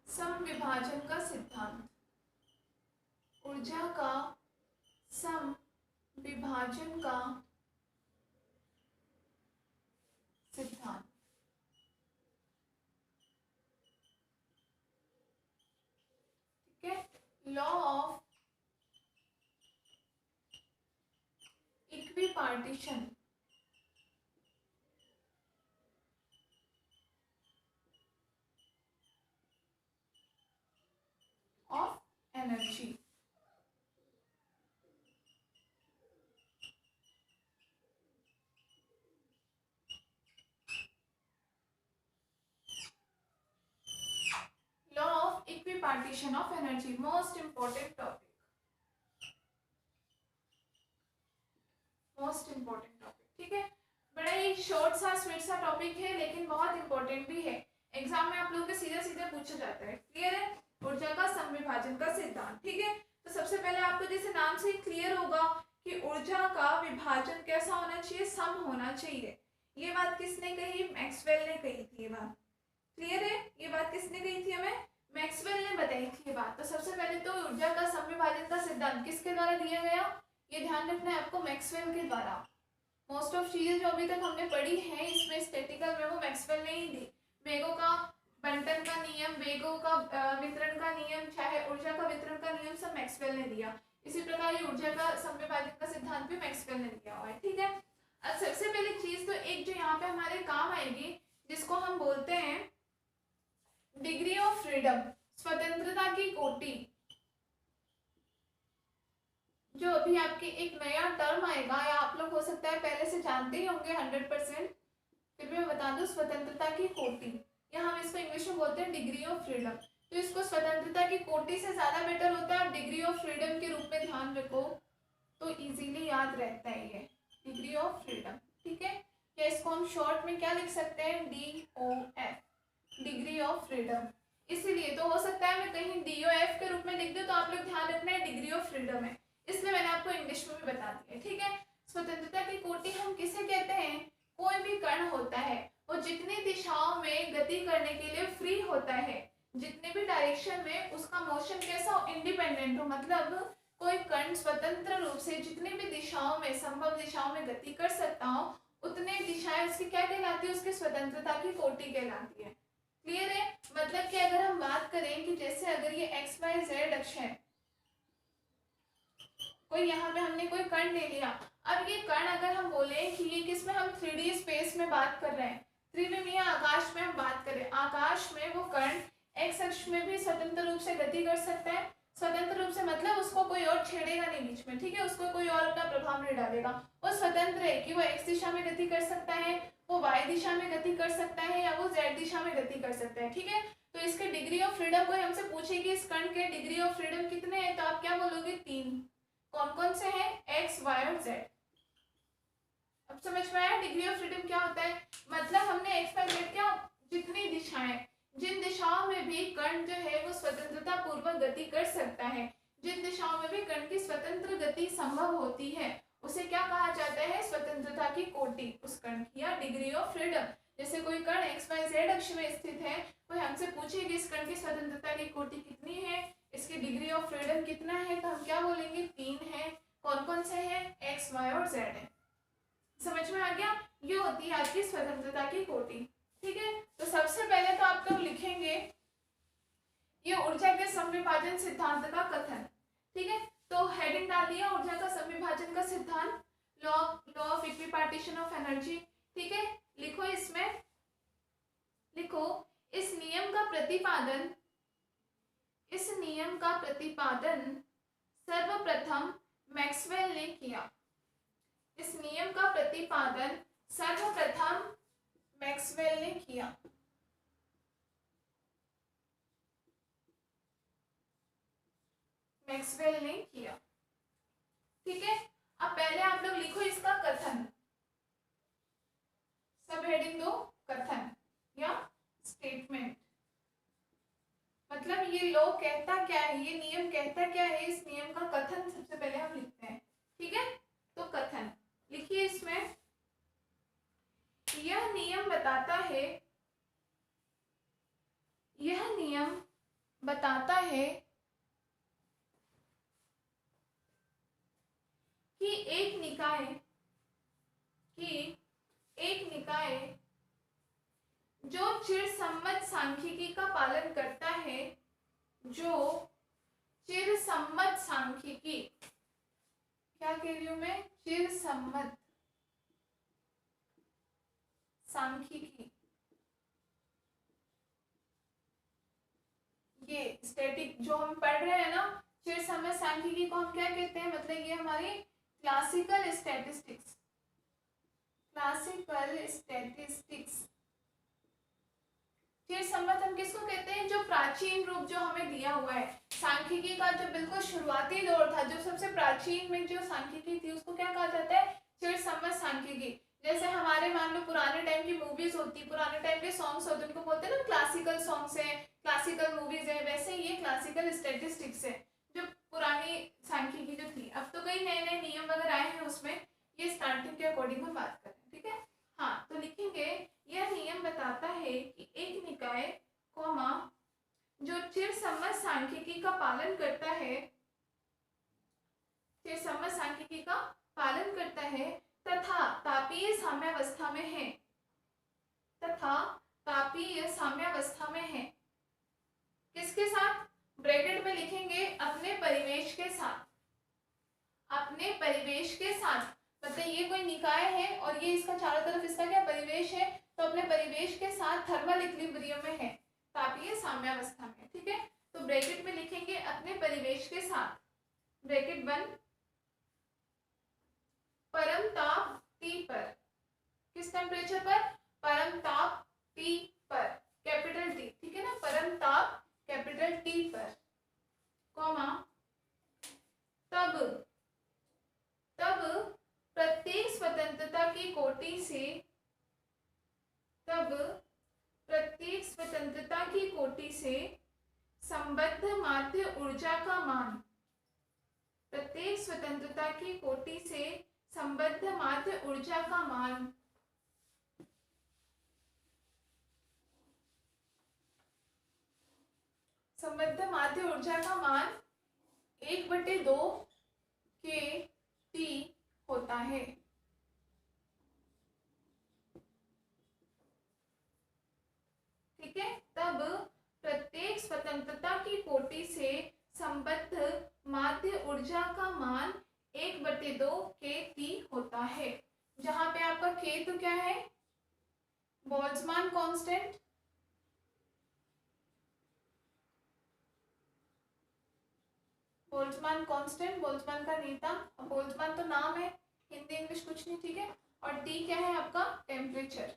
समविभाजन का सिद्धांत। ऊर्जा का समविभाजन का सिद्धांत। ठीक है, law of equipartition of energy. Law of equipartition of energy, most important topic, most important topic. ठीक है, बड़ा ही शॉर्ट सा स्वीट सा टॉपिक है, लेकिन बहुत इंपॉर्टेंट भी है। एग्जाम में आप लोगों के सीधे सीधे पूछा जाता है। क्लियर है? ऊर्जा का समविभाजन का सिद्धांत। ठीक है, तो सबसे पहले आपको जैसे नाम से क्लियर होगा कि ऊर्जा का विभाजन कैसा होना चाहिए, सम होना चाहिए। ये बात किसने कही? मैक्सवेल ने कही थी। ये बात क्लियर है? ये बात किसने कही थी? हमें मैक्सवेल ने बताई थी ये बात। तो सबसे पहले तो ऊर्जा का समविभाजन का सिद्धांत किसके द्वारा दिया गया? ये ध्यान रखना है आपको, मैक्सवेल के द्वारा। मोस्ट ऑफ चीजें जो अभी तक हमने पढ़ी है इसमें स्टैटिकल में, वो मैक्सवेल ने ही दी। वेगों का बंटन का नियम, वेगों का वितरण का नियम, चाहे ऊर्जा का वितरण का नियम, सब मैक्सवेल ने दिया। इसी प्रकार ये ऊर्जा का समविभाजन का सिद्धांत भी मैक्सवेल ने दिया हुआ है। ठीक है, अब सबसे पहले चीज तो एक जो यहाँ पे हमारे काम आएगी, जिसको हम बोलते हैं डिग्री ऑफ फ्रीडम, स्वतंत्रता की कोटि। जो अभी आपके एक नया टर्म आएगा, या आप लोग हो सकता है पहले से जानते ही होंगे 100%, फिर भी मैं बता दूं, स्वतंत्रता की कोटि, या हम इसको इंग्लिश में बोलते हैं डिग्री ऑफ फ्रीडम। तो इसको स्वतंत्रता की कोटि से ज्यादा बेटर होता है, डिग्री ऑफ फ्रीडम के रूप में ध्यान रखो तो इजीली याद रहता है ये डिग्री ऑफ फ्रीडम। ठीक है, या इसको हम शॉर्ट में क्या लिख सकते हैं? DOF, degree of freedom. इसीलिए तो हो सकता है मैं कहीं DOF के रूप में लिख दूं, तो आप लोग ध्यान रखना है डिग्री ऑफ फ्रीडम है, इसलिए मैंने आपको इंग्लिश में भी बता दिया। ठीक है, स्वतंत्रता की कोटि हम किसे कहते हैं? कोई भी कण होता है, वो जितनी दिशाओं में गति करने के लिए फ्री होता है, जितने भी डायरेक्शन में उसका मोशन कैसा हो? इंडिपेंडेंट हो। मतलब कोई कण स्वतंत्र रूप से जितनी भी दिशाओं में, संभव दिशाओं में गति कर सकता हो, उतने दिशाएं उसकी क्या कहलाती है? उसकी स्वतंत्रता की कोटि कहलाती है। क्लियर है? मतलब कि अगर हम बात करें कि जैसे अगर ये XYZ अक्ष है, कोई यहाँ पे हमने कोई कण ले लिया, अब ये कण अगर हम बोले कि ये किसमें, हम 3D स्पेस में बात कर रहे हैं, त्रिविमीय आकाश में हम बात करें, आकाश में वो कण एक्स अक्ष में भी स्वतंत्र रूप से गति कर सकता है। स्वतंत्र रूप से मतलब उसको कोई और छेड़ेगा नहीं बीच में। ठीक है, उसको कोई और अपना प्रभाव नहीं डालेगा, वो स्वतंत्र है कि वो एक्स दिशा में गति कर सकता है, वो वाई दिशा में गति कर सकता है, या वो जेड दिशा में गति कर सकता है। ठीक है, तो इसके डिग्री ऑफ फ्रीडम को हमसे पूछे कि इस कण के डिग्री ऑफ फ्रीडम कितने हैं, तो आप क्या बोलोगे? 3। कौन कौन से हैं? X, Y और Z। अब समझ में आया डिग्री ऑफ फ्रीडम क्या होता है? मतलब हमने X, Y, Z क्या, जितनी दिशाएं, जिन दिशाओं में भी कण जो है वो स्वतंत्रता पूर्वक गति कर सकता है, जिन दिशाओं में भी कण की स्वतंत्र गति संभव होती है, उसे क्या कहा जाता है? स्वतंत्रता की कोटि, उस कण की, या डिग्री ऑफ फ्रीडम। जैसे कोई कण XYZ अक्ष में स्थित है, कोई हमसे पूछे कि इस कण की स्वतंत्रता की कोटि कितनी है, इसकी डिग्री ऑफ फ्रीडम कितना है, तो हम क्या बोलेंगे? 3 है। कौन कौन से हैं? X, Y और Z है। समझ में आ गया? ये होती है आपकी स्वतंत्रता की कोटि। ठीक है, तो सबसे पहले तो आप लोग लिखेंगे ये ऊर्जा के समविभाजन सिद्धांत का कथन। ठीक है, तो हेडिंग डाल दिया ऊर्जा का समविभाजन का सिद्धांत, law of equipartition of energy. ठीक है, लिखो इसमें, लिखो इस नियम का प्रतिपादन सर्वप्रथम मैक्सवेल ने किया। इस नियम का प्रतिपादन सर्वप्रथम मैक्सवेल ने किया। मैक्सवेल ने किया। ठीक है, अब पहले आप लोग लिखो इसका कथन। सब हेडिंग दो, कथन या स्टेटमेंट। मतलब ये लॉ कहता क्या है, ये नियम कहता क्या है, इस नियम का कथन सबसे पहले हम लिखते हैं। ठीक है, तो कथन लिखिए इसमें। यह नियम बताता है, यह नियम बताता है कि एक निकाय जो चिरसम्मत सांख्यिकी का पालन करता है, जो चिरसम्मत सांख्यिकी, क्या कह रही हूं मैं, चिरसम्मत सांख्यिकी, ये स्टैटिक जो हम पढ़ रहे हैं ना, चिरसम्मत सांख्यिकी को हम क्या कहते हैं, मतलब ये हमारी क्लासिकल स्टैटिस्टिक्स, क्लासिकल स्टैटिस्टिक्स। चिरसम्मत हम किसको कहते हैं, जो प्राचीन रूप जो हमें दिया हुआ है सांख्यिकी का, जो बिल्कुल शुरुआती दौर था, जो सबसे प्राचीन में जो सांख्यिकी थी उसको क्या कहा जाता है, चिरसम्मत सांख्यिकी। जैसे हमारे मान लो पुराने टाइम की मूवीज होती, पुराने टाइम के सॉन्ग्स होते, उनको बोलते हैं ना क्लासिकल सॉन्ग्स है, क्लासिकल मूवीज है, वैसे ये क्लासिकल स्टैटिस्टिक्स है, जो पुरानी सांख्यिकी जो थी। अब तो कई नए नए नियम वगैरह आए हैं उसमें, ये स्टार्टिंग के अकॉर्डिंग हम बात करें। ठीक है, हाँ, तो लिखेंगे यह नियम बताता है कि एक निकाय कौमा जो चिरसम्मत सांख्यिकी का पालन करता है, चिरसम्मत सांख्यिकी का पालन करता है तथा तापीय साम्यावस्था में है, तथा तापीय साम्यावस्था में है। किसके साथ, ब्रैकेट में लिखेंगे अपने परिवेश के साथ, अपने परिवेश के साथ। मतलब ये कोई निकाय है और ये इसका चारों तरफ इसका क्या परिवेश है, तो अपने परिवेश के साथ थर्मल इक्विलिब्रियम में है, तापीय साम्यावस्था में। ठीक है, तो ब्रैकेट में लिखेंगे अपने परिवेश के साथ, ब्रैकेट बंद, परम ताप T पर, किस टेम्परेचर पर, परम ताप T पर, कैपिटल T। ठीक है ना, परम ताप कैपिटल T पर, कॉमा तब प्रत्येक स्वतंत्रता की कोटि से, तब प्रत्येक स्वतंत्रता की कोटि से संबद्ध माध्य ऊर्जा का मान, प्रत्येक स्वतंत्रता की कोटि से संबद्ध माध्य ऊर्जा का मान, संबद्ध माध्य ऊर्जा का मान 1/2 के T होता है। ठीक है, तब प्रत्येक स्वतंत्रता की कोटि से संबद्ध माध्य ऊर्जा का मान 1/2 के T होता है। जहां पे आपका K तो क्या है, Boltzmann constant, Boltzmann constant, Boltzmann का नेता, बोल्ट्जमान तो नाम है, हिंदी इंग्लिश कुछ नहीं। ठीक है, और T क्या है आपका, टेम्परेचर।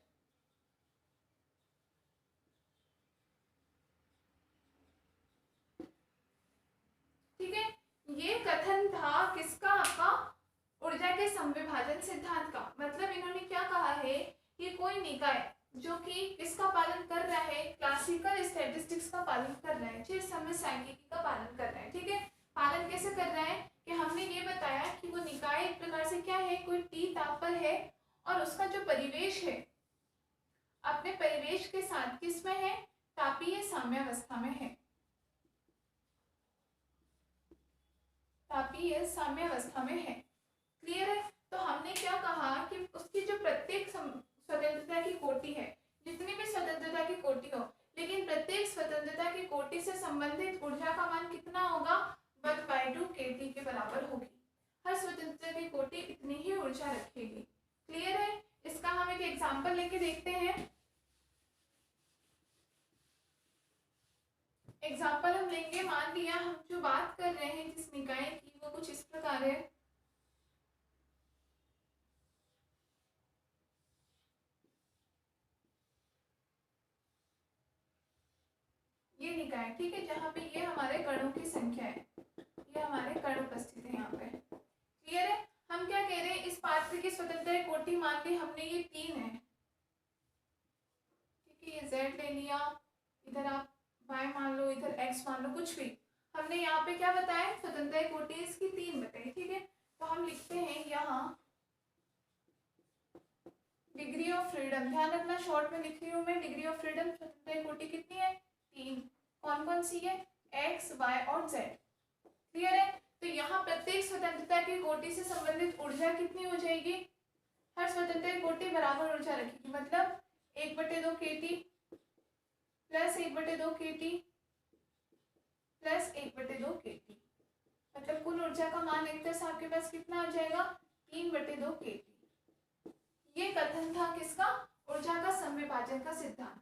ठीक है, ये कथन था किसका, आपका ऊर्जा के समविभाजन सिद्धांत का। मतलब इन्होंने क्या कहा है कि कोई निकाय जो कि किसका पालन कर रहा है, क्लासिकल स्टैटिस्टिक्स का पालन कर रहा है, चिरसम्मत सांख्यिकी का पालन कर रहा है। ठीक है, पालन कैसे कर रहा है कि हमने ये बताया कि वो निकाय एक प्रकार से क्या है, कोई T ताप पर है और उसका जो परिवेश है अपने परिवेश के साथ किस में है, तापीय साम्यावस्था में है, तापीय साम्यावस्था में है। क्लियर है, तो हमने क्या कहा कि उसकी जो प्रत्येक स्वतंत्रता की कोटि है, जितनी भी स्वतंत्रता की कोटि हो, लेकिन प्रत्येक स्वतंत्रता की कोटि से संबंधित ऊर्जा का मान कितना होगा, 1/2 kT के बराबर होगी। हर स्वतंत्रता की कोटि इतनी ही ऊर्जा रखेगी। क्लियर है, इसका हम एक एग्जांपल लेके देखते हैं। एग्जाम्पल हम लेंगे, मान लिया हम जो बात कर रहे हैं जिस निकाय की, वो कुछ इस प्रकार है। ये निकाय, ठीक है, जहाँ पे ये हमारे कणों की संख्या है, ये हमारे कण उपस्थित है यहाँ पे। क्लियर है? हम क्या कह रहे हैं, इस पात्र की स्वतंत्र कोटि मान ली हमने, ये 3 है, ठीक है, ये z ले लिया, इधर आप y मान लो, इधर x मान लो, कुछ भी। हमने यहाँ पे क्या बताया, स्वतंत्र कोटि इसकी 3 बताई, ठीक है। तो हम लिखते हैं यहाँ डिग्री ऑफ फ्रीडम, ध्यान रखना शॉर्ट में लिख रही हूँ मैं, डिग्री ऑफ फ्रीडम स्वतंत्र कोटि कितनी है, 3। कौन कौन सी है, x, y और z। क्लियर है? तो यहाँ प्रत्येक स्वतंत्रता की कोटि से संबंधित ऊर्जा कितनी हो जाएगी, हर स्वतंत्र कोटि बराबर ऊर्जा रखेगी, मतलब 1/2 kT plus 1/2 kT plus 1/2 kT, मतलब कुल ऊर्जा का मान एक तरह से आपके पास कितना आ जाएगा, 3/2 kT। ये कथन था किसका, ऊर्जा का समविभाजन का सिद्धांत।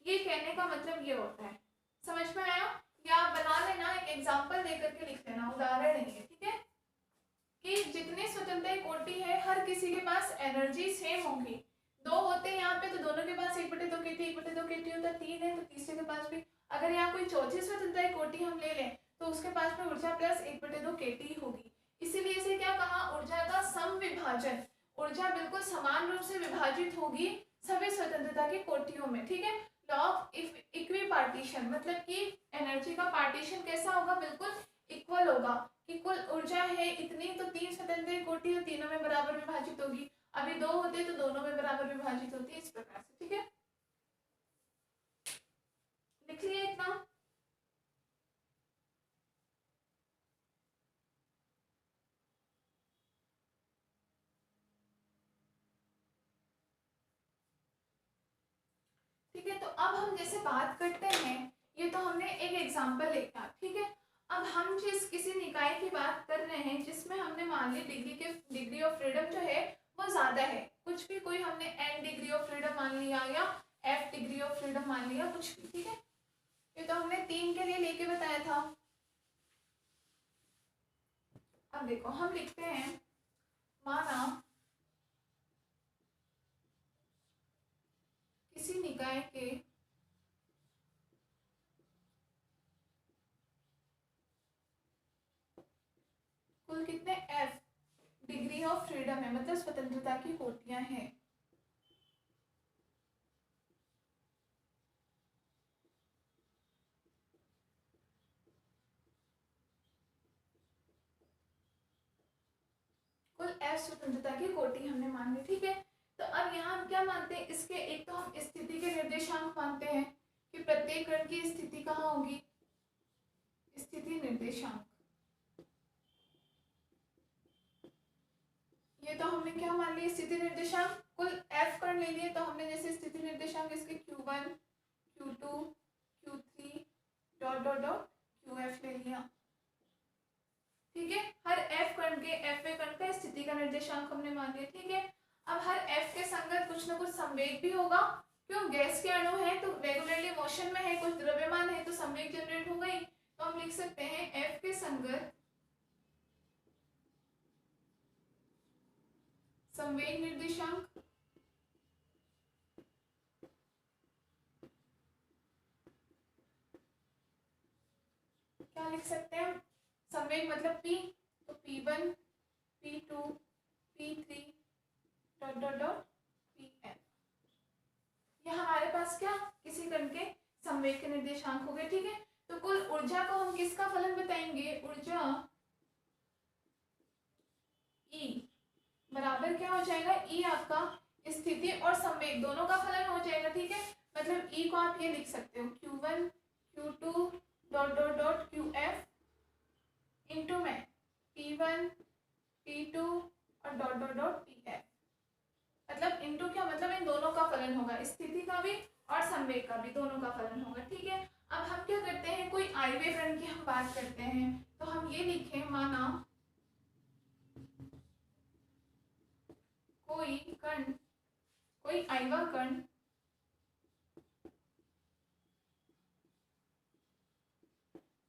ये कहने का मतलब ये होता है, समझ में आया? या आप बना लेना, एक एग्जांपल देकर के लिख लेना, उदाहरण नहीं है, ठीक है, कि जितने स्वतंत्र कोटि है हर किसी के पास एनर्जी सेम होगी। 2 होते हैं यहाँ पे तो दोनों के पास 1/2 kT 1/2 kT होता है, 3 है तो तीसरे के पास भी। अगर यहाँ कोई चौथी स्वतंत्र कोटि हम ले लें तो उसके पास में ऊर्जा प्लस 1/2 kT होगी। इसीलिए इसे क्या कहा, ऊर्जा का समविभाजन। ऊर्जा बिल्कुल समान रूप से विभाजित होगी सभी स्वतंत्रता की कोटियों में, ठीक है। लॉग इक्वी पार्टीशन, मतलब कि एनर्जी का पार्टीशन कैसा होगा, बिल्कुल इक्वल होगा, कि कुल ऊर्जा है इतनी तो 3 स्वतंत्र कोटि तो तीनों में बराबर विभाजित होगी, अभी 2 होते तो दोनों में बराबर विभाजित होती है, इस प्रकार से, ठीक है। लिख लिया इतना। ठीक है, तो अब हम जैसे बात करते हैं, ये तो हमने एक एग्जांपल लिखा, ठीक है। अब हम जिस किसी निकाय की बात कर रहे हैं जिसमें हमने मान ली डिग्री ऑफ फ्रीडम जो है वो ज्यादा है, कुछ भी, कोई हमने n डिग्री ऑफ फ्रीडम मान लिया या f डिग्री ऑफ फ्रीडम मान लिया, कुछ भी, ठीक है। ये तो हमने 3 के लिए लेके बताया था। अब देखो हम लिखते हैं, माना किसी निकाय के कुल कितने f डिग्री ऑफ फ्रीडम है, मतलब स्वतंत्रता की कोटियां हैं। कुल f स्वतंत्रता की कोटि हमने मान ली, ठीक है। तो अब यहाँ हम क्या मानते हैं, इसके एक तो हम स्थिति के निर्देशांक मानते हैं कि प्रत्येक कण की स्थिति कहाँ होगी, स्थिति निर्देशांक। ये तो हमने क्या मान लिया, स्थिति निर्देशांक। कुल f कण ले लिए तो हमने जैसे स्थिति निर्देशांक इसके q1 q2 q3 dot dot dot qf ले लिया, ठीक है। हर f कण के fवें कण का स्थिति का निर्देशांक हमने मान लिया, ठीक है। अब हर f के संगत कुछ ना कुछ संवेग भी होगा, क्यों, गैस के अणु है तो रेगुलरली मोशन में है, कुछ द्रव्यमान है तो संवेग जनरेट हो गई। तो हम लिख सकते हैं f के संगत संवेग निर्देशांक, क्या लिख सकते हैं, संवेग मतलब p, तो p1 p2 p3 dot dot dot pn। यह हमारे पास क्या, किसी कण के संवेग के निर्देशांक हो गए, ठीक है। तो कुल ऊर्जा को हम किसका फलन बताएंगे, ऊर्जा E बराबर क्या हो जाएगा, E आपका स्थिति और संवेग दोनों का फलन हो जाएगा, ठीक है। मतलब E को आप ये लिख सकते हो Q1 Q2 dot dot dot QF into में P1 P2 और डॉट डॉट डॉट PF। मतलब इंटू क्या मतलब इन दोनों का फलन होगा, स्थिति का भी और संवेग का भी, दोनों का फलन होगा, ठीक है। अब हम क्या करते हैं, कोई आयव्य कण की हम बात करते हैं तो हम ये लिखें, माना कोई कण, कोई आयवा कण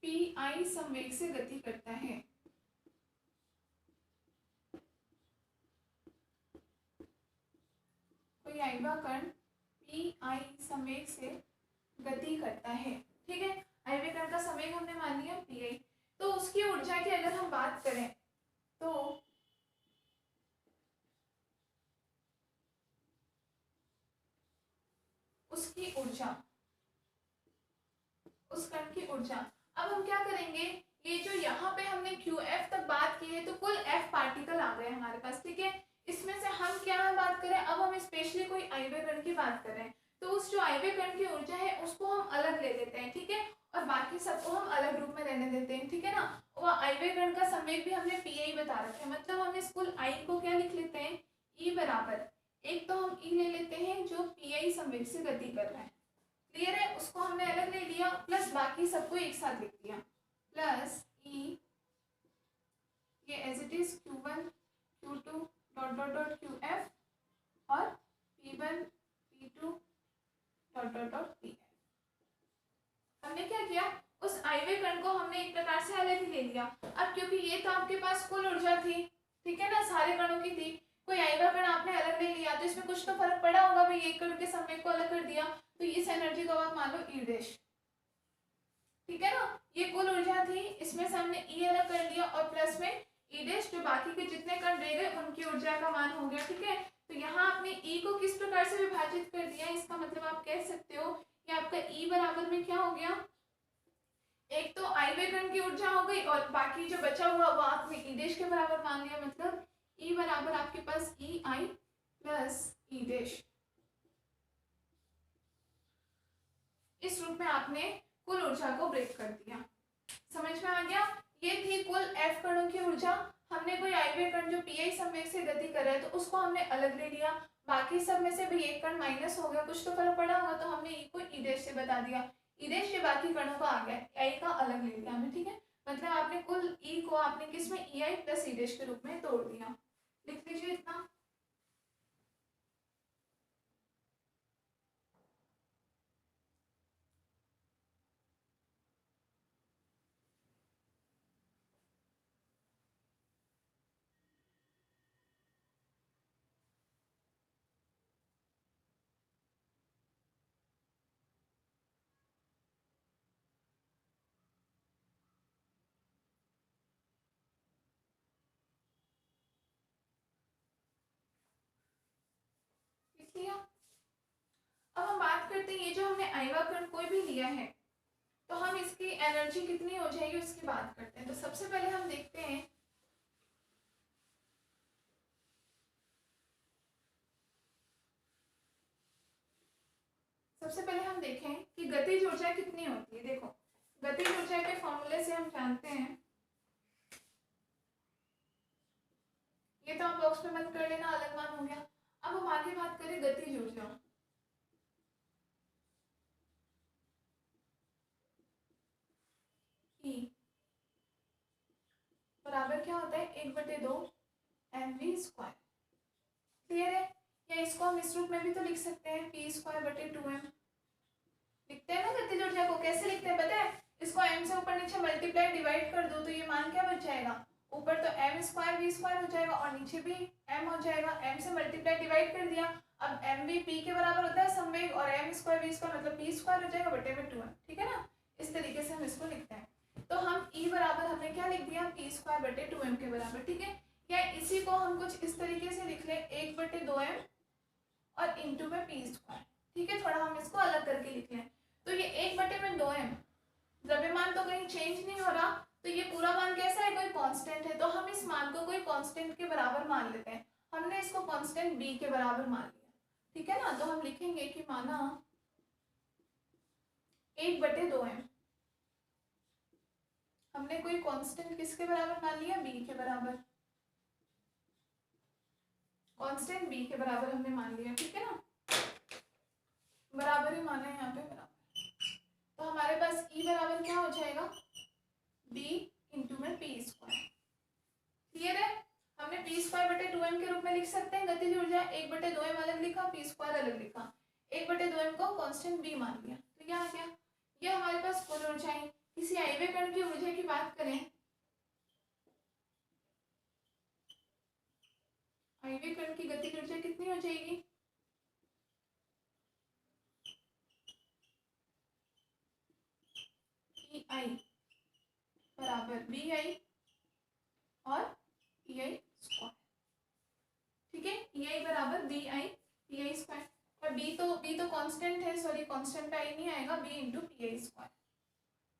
पी आई संवेग से गति करता है, संवेग से गति करता है। ठीक है, आयव्य कण का संवेग हमने मान लिया pi। तो उसकी ऊर्जा की अगर हम बात करें तो उसकी ऊर्जा, उस कण की ऊर्जा, अब हम क्या करेंगे, ये जो यहाँ पे हमने QF तक बात की है तो कुल F पार्टिकल आ गए हमारे पास। ठीक है, इसमें से हम क्या बात करें, अब हम स्पेशली कोई आयव्य कण की बात करें तो उस जो आयव्य कण की ऊर्जा है उसको हम अलग ले लेते हैं। ठीक है, और बाकी सबको हम अलग रूप में रहने देते हैं। ठीक है ना, वह आयव्य कण का संवेग भी हमने pi बता रखा है, मतलब हम इस कुल I को क्या लिख लेते हैं, E बराबर, एक तो हम E ले लेते हैं जो pi संवेग से गति कर रहा है। क्लियर है, उसको हमने अलग ले लिया, प्लस बाकी सबको एक साथ लिख दिया, प्लस E ये as it is Q1 Q2 dot dot dot QF और P1 P2 dot dot dot PF। हमने क्या किया, उस आयव्य कण को हमने एक प्रकार से अलग ही ले लिया। अब क्योंकि ये तो आपके पास कुल ऊर्जा थी, ठीक है ना, सारे कणों की थी, कोई आयव्य कण आपने अलग ले लिया तो इसमें कुछ तो फर्क पड़ा होगा भाई, एक कण के संवेग को अलग कर दिया तो इस एनर्जी को आप मान लो E डैश। ठीक है ना, ये कुल ऊर्जा थी, इसमें से हमने E अलग कर लिया और प्लस में E डैश, जो बाकी के जितने कण रह गए उनकी ऊर्जा का मान हो गया। ठीक है, तो यहाँ आपने E को किस प्रकार से विभाजित कर दिया, इसका मतलब आप कह सकते हो कि आपका E बराबर में क्या हो गया, एक तो आयव्य कण की ऊर्जा हो गई और बाकी जो बचा हुआ वो आपने E डैश के बराबर मान लिया, मतलब E बराबर आपके पास EI प्लस E डैश। इस रूप में आपने कुल ऊर्जा को ब्रेक कर दिया। समझ में आ गया, ये थी कुल F कणों की ऊर्जा। हमने कोई आयव्य कण जो pi संवेग से गति कर रहा है तो उसको हमने अलग ले लिया, बाकी सब में से भी एक कण माइनस हो गया, कुछ तो फर्क पड़ा होगा तो हमने E को E डैश से बता दिया, E डैश के बाकी कणों का आ गया, I का अलग ले लिया हमने। ठीक है, मतलब आपने कुल E को आपने किस में EI प्लस E डैश के रूप में तोड़ दिया। लिख लीजिए इतना। लिख लिया। अब हम बात करते हैं, ये जो हमने आयव्य कण कोई भी लिया है तो हम इसकी एनर्जी कितनी हो जाएगी उसकी बात करते हैं। तो सबसे पहले हम देखते हैं देखें कि गतिज ऊर्जा कितनी होती है। देखो, गतिज ऊर्जा के फॉर्मूले से हम जानते हैं, ये तो आप बॉक्स में बंद कर लेना, अलग मान हो गया। अब हम आगे बात करें गतिज ऊर्जा। E बराबर क्या होता है, 1/2 mv स्क्वायर। क्लियर है, या इसको हम इस रूप में भी तो लिख सकते हैं, p स्क्वायर बटे 2m। लिखते हैं ना गतिज ऊर्जा को, कैसे लिखते हैं पता है, इसको m से ऊपर नीचे मल्टीप्लाई डिवाइड कर दो तो ये मान क्या बच जाएगा, ऊपर तो m स्क्वायर v स्क्वायर हो जाएगा और नीचे भी m हो जाएगा, m से मल्टीप्लाई डिवाइड कर दिया। अब mv p के बराबर होता है संवेग और m स्क्वायर v स्क्वायर मतलब p स्क्वायर हो जाएगा बटे में 2m। ठीक है ना, इस तरीके से हम इसको लिखते हैं। तो हम E बराबर हमने क्या लिख दिया, p स्क्वायर बटे 2m के बराबर। ठीक है, या इसी को हम कुछ इस तरीके से लिख ले, 1/2m और इंटू में p स्क्वायर। ठीक है, थोड़ा हम इसको अलग करके लिख लें। तो ये 1/2m, द्रव्यमान तो कहीं चेंज नहीं हो रहा, तो ये पूरा मान कैसा है, कोई कांस्टेंट है, तो हम इस मान को कोई कांस्टेंट के बराबर मान लेते हैं। हमने इसको कांस्टेंट b के बराबर मान लिया। ठीक है ना, तो हम लिखेंगे कि माना 1/2m, हमने कोई कांस्टेंट किसके बराबर मान लिया, b के बराबर, कांस्टेंट b के बराबर हमने मान लिया। ठीक है ना, बराबर ही माना है यहाँ पे बराबर। तो हमारे पास E बराबर क्या हो जाएगा, b इंटू में p स्क्वायर। क्लियर है, हमने p स्क्वायर बटे 2m के रूप में लिख सकते हैं गतिज ऊर्जा, 1/2m अलग लिखा, p स्क्वायर अलग लिखा, 1/2m को कांस्टेंट b मान लिया, तो क्या आ गया, ये हमारे पास कुल ऊर्जा है। किसी आयव्य कण की ऊर्जा की बात करें, आयव्य कण की गतिज ऊर्जा कितनी हो जाएगी, बी आई और ई आई स्क्वायर, ठीक है। ई आई बराबर B I P I square, और बी तो कांस्टेंट है, सॉरी कांस्टेंट पे आई नहीं आएगा, B into P I square.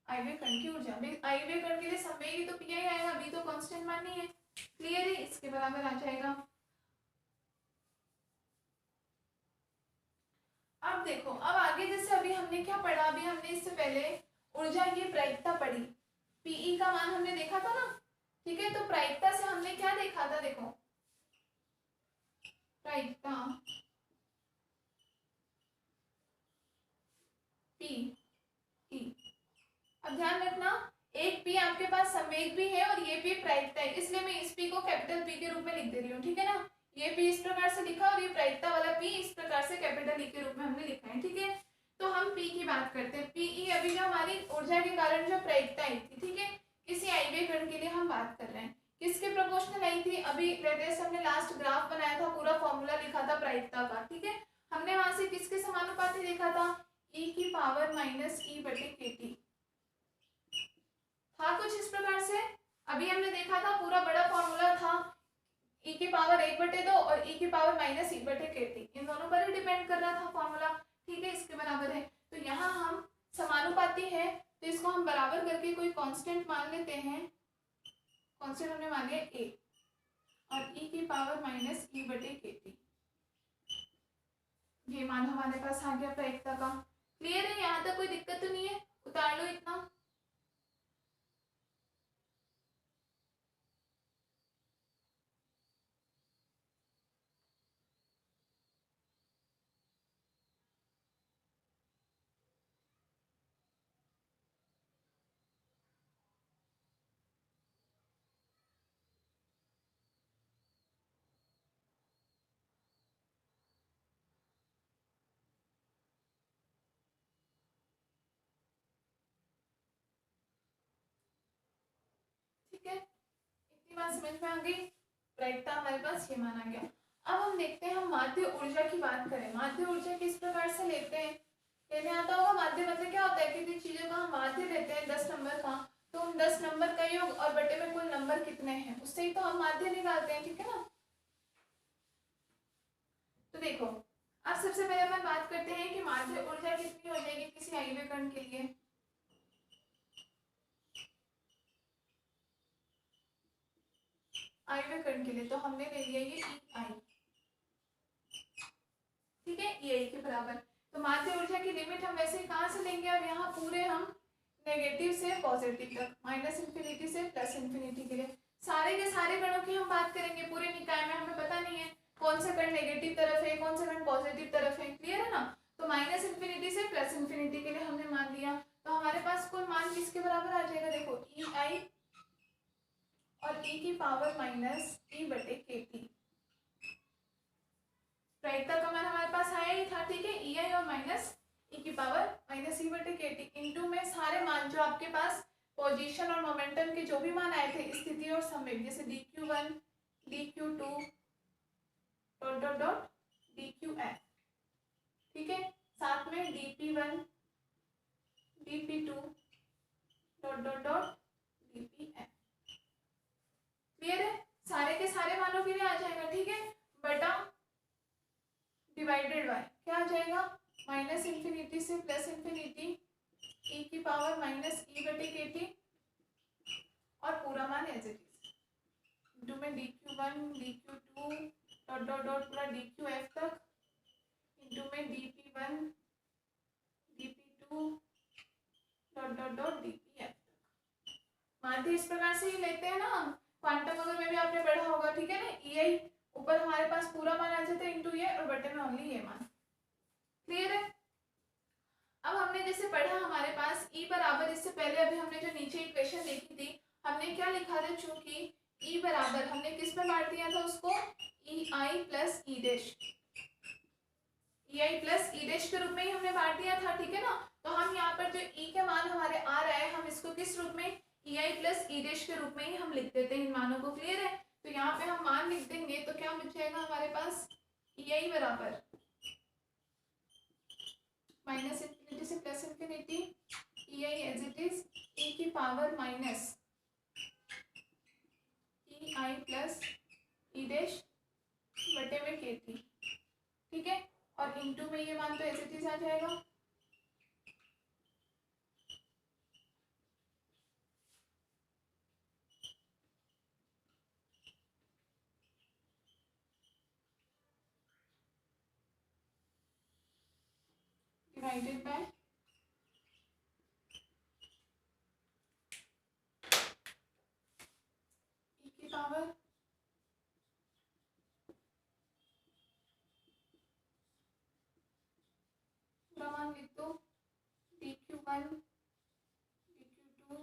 I वे कण की ऊर्जा, आई वे कण के लिए संवेगी तो पी आई आएगा, बी तो कांस्टेंट मान नहीं है, क्लियर है, इसके बराबर आ जाएगा। अब देखो, अब आगे जैसे अभी हमने क्या पढ़ा, अभी हमने इससे पहले ऊर्जा की प्रायिकता पढ़ी, पीई का मान हमने देखा था ना, ठीक है। तो प्रायिकता से हमने क्या देखा था, देखो प्रायिकता पी ई, अब ध्यान रखना एक पी आपके पास संवेग भी है और ये पी प्रायिकता है, इसलिए मैं इस पी को कैपिटल पी के रूप में लिख दे रही हूँ, ठीक है ना। ये पी इस प्रकार से लिखा और ये प्रायिकता वाला पी इस प्रकार से कैपिटल ई के रूप में हमने लिखा है, ठीक है। तो हम पी की बात करते हैं, पीई अभी जो हमारी ऊर्जा के कारण जो प्रायिकता आई थी, ठीक है, किसी आई वे कण के लिए हम बात कर रहे हैं, किसके प्रोपोर्शनल आई थी, अभी लेटेस्ट हमने लास्ट ग्राफ बनाया था, पूरा फॉर्मूला लिखा था प्रायिकता का, ठीक है। हमने वहां से किसके समानुपाती देखा था, ई की पावर माइनस ई बटे के टी था, कुछ इस प्रकार से। अभी हमने देखा था पूरा बड़ा फॉर्मूला था, ई की पावर 1/2 और ई की पावर माइनस ई बटे के टी, इन दोनों पर ही डिपेंड कर रहा था फॉर्मूला, ठीक है, इसके बराबर है। तो यहाँ हम समानुपाती है तो इसको हम बराबर करके कोई कांस्टेंट मान लेते हैं, कांस्टेंट हमने मान लिया ए, और ई की पावर माइनस ई बटे के टी, ये मान हमारे पास आ गया प्रायिकता का। क्लियर है, यहाँ तक कोई दिक्कत तो नहीं है, उतार लो इतना। ठीक है, इतनी बात समझ में आ गई, प्रायिकता हमारे पास ये माना गया। अब हम देखते हैं, हम माध्य ऊर्जा की बात करें, माध्य ऊर्जा किस प्रकार से लेते हैं, लेने आता होगा। माध्य मतलब क्या होता है, किसी चीजों का हम माध्य लेते हैं 10 नंबर का, तो उन 10 नंबर का योग और बटे में कुल नंबर कितने हैं उससे ही तो हम माध्य निकालते हैं, ठीक है ना। तो देखो, अब सबसे पहले अपन बात करते हैं कि माध्य ऊर्जा कितनी हो जाएगी किसी आई वे कण के लिए। आई वे कण के लिए तो हमने ले लिया ये ई आई, ठीक है, ई आई के बराबर। तो माध्य ऊर्जा की लिमिट हम वैसे कहाँ से लेंगे, अब यहाँ पूरे हम नेगेटिव से पॉजिटिव तक, माइनस इंफिनिटी से प्लस इंफिनिटी के लिए सारे के सारे कणों की हम बात करेंगे पूरे निकाय में, हमें पता नहीं है कौन सा कण नेगेटिव तरफ है कौन सा कण पॉजिटिव तरफ है, क्लियर है ना। तो माइनस इंफिनिटी से प्लस इंफिनिटी के लिए हमने मान लिया, तो हमारे पास कुल मान किसके बराबर आ जाएगा, देखो ई आई और ई की पावर माइनस ई बटे के टी, प्रायिकता का मान हमारे पास आया ही था, ठीक है, ई आई और माइनस ई की पावर माइनस ई बटे के टी इंटू में सारे मान जो आपके पास पोजीशन और मोमेंटम के जो भी मान आए थे, स्थिति और संवेग, जैसे dq1 dq2 dot dot dot dqf, ठीक है, साथ में dp1 dp2 dot dot dot dpf, clear है, सारे के सारे मानों के लिए आ जाएगा, ठीक है, बटा डिवाइडेड बाय क्या आ जाएगा, माइनस इंफिनिटी से प्लस इंफिनिटी ई की पावर माइनस ई बटे के टी और पूरा मान एज इट इज इंटू में dq1 dq2 dot dot dot पूरा dqf तक इंटू में dp1 dp2 dot dot dot dpf तक। माध्य इस प्रकार से ही लेते हैं ना हम, क्वांटम अगर में भी आपने पढ़ा होगा, ठीक है ना, ई आई ऊपर हमारे पास पूरा मान आ जाता है इंटू ये और बटे में ओनली ये मान, क्लियर है। अब हमने जैसे पढ़ा हमारे पास ई बराबर, इससे पहले अभी हमने जो नीचे इक्वेशन देखी थी हमने क्या लिखा था, चूंकि ई बराबर हमने किस में बांट दिया था उसको, ई आई प्लस ई डैश, ई आई प्लस ई डैश के रूप में ही हमने बांट दिया था, ठीक है ना। तो हम यहाँ पर जो ई के मान हमारे आ रहा है हम इसको किस रूप में, ई आई प्लस ई डैश के रूप में ही हम लिख देते हैं इन मानों को, क्लियर है। तो यहाँ पे हम मान लिख देंगे तो क्या बच जाएगा हमारे पास, ई आई बराबर माइनस इंफिनिटी से plus infinity E I as it is E की power minus I plus E dash बटे में के टी, ठीक है। और इनटू में ये मान तो एज इट इज आ जाएगा, डिवाइडेड बाय ई की पावर पूरा मान लिख दो, D Q one D Q two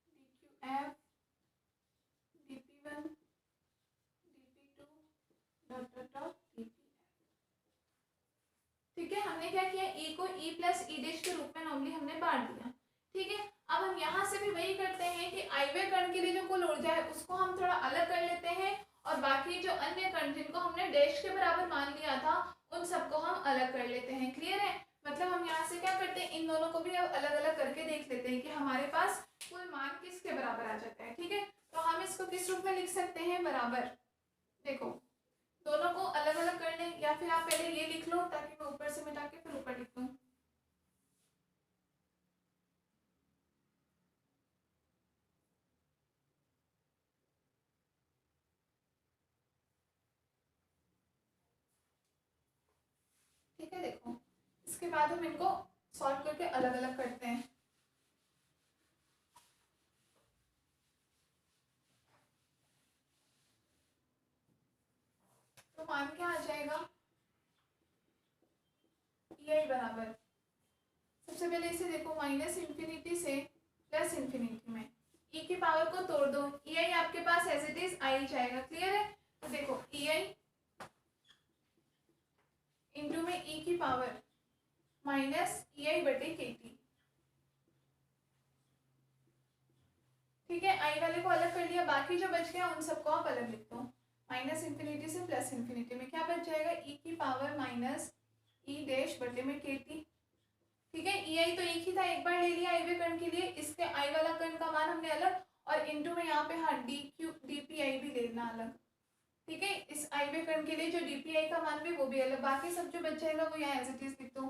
D Q F D P one D P two dot dot dot D P F, ठीक है। हमने क्या किया, ई को ई प्लस ई डैश के रूप में नॉर्मली हमने बांट दिया, ठीक है। अब हम यहाँ से भी वही करते हैं कि आईवे कण के लिए जो कुल ऊर्जा है उसको हम थोड़ा अलग कर लेते हैं और बाकी जो अन्य कण जिनको हमने डैश के बराबर मान लिया था उन सबको हम अलग कर लेते हैं। क्लियर है? मतलब हम यहाँ से क्या करते हैं, इन दोनों को भी अलग अलग करके देख लेते हैं कि हमारे पास कुल मान किसके बराबर आ जाता है, ठीक है। तो हम इसको किस रूप में लिख सकते हैं, बराबर। देखो दोनों को अलग अलग कर लें, या फिर आप पहले ये लिख लो ताकि मैं ऊपर से मिटा के फिर ऊपर लिख दूँ। ठीक है, देखो इसके बाद हम इनको सॉल्व करके अलग अलग करते हैं। तो मान क्या आ जाएगा, ये बराबर, सबसे पहले इसे देखो माइनस इंफिनिटी से प्लस इंफिनिटी में ई की पावर को तोड़ दो, ई आई आपके पास एज इट इज आई जाएगा। क्लियर है? तो देखो ई आई इंटू में ई की पावर माइनस ई आई बटे के टी, ठीक है। आई वाले को अलग कर लिया, बाकी जो बच गया उन सबको आप अलग लिख दो। माइनस इंफिनिटी से प्लस इंफिनिटी में क्या बच जाएगा, ई की पावर माइनस ई डैश बटे में के टी, ठीक है। ई आई तो एक ही था, एक बार ले लिया आई वे कण के लिए, इसके आई वाला कण का मान हमने अलग, और इनटू में यहाँ पे हाँ डी क्यू डी पी आई भी लेना अलग, ठीक है। इस आई वे कण के लिए जो डी पी आई का मान भी वो भी अलग, बाकी सब जो बच जाएगा वो यहाँ एज इट इज लिख दो,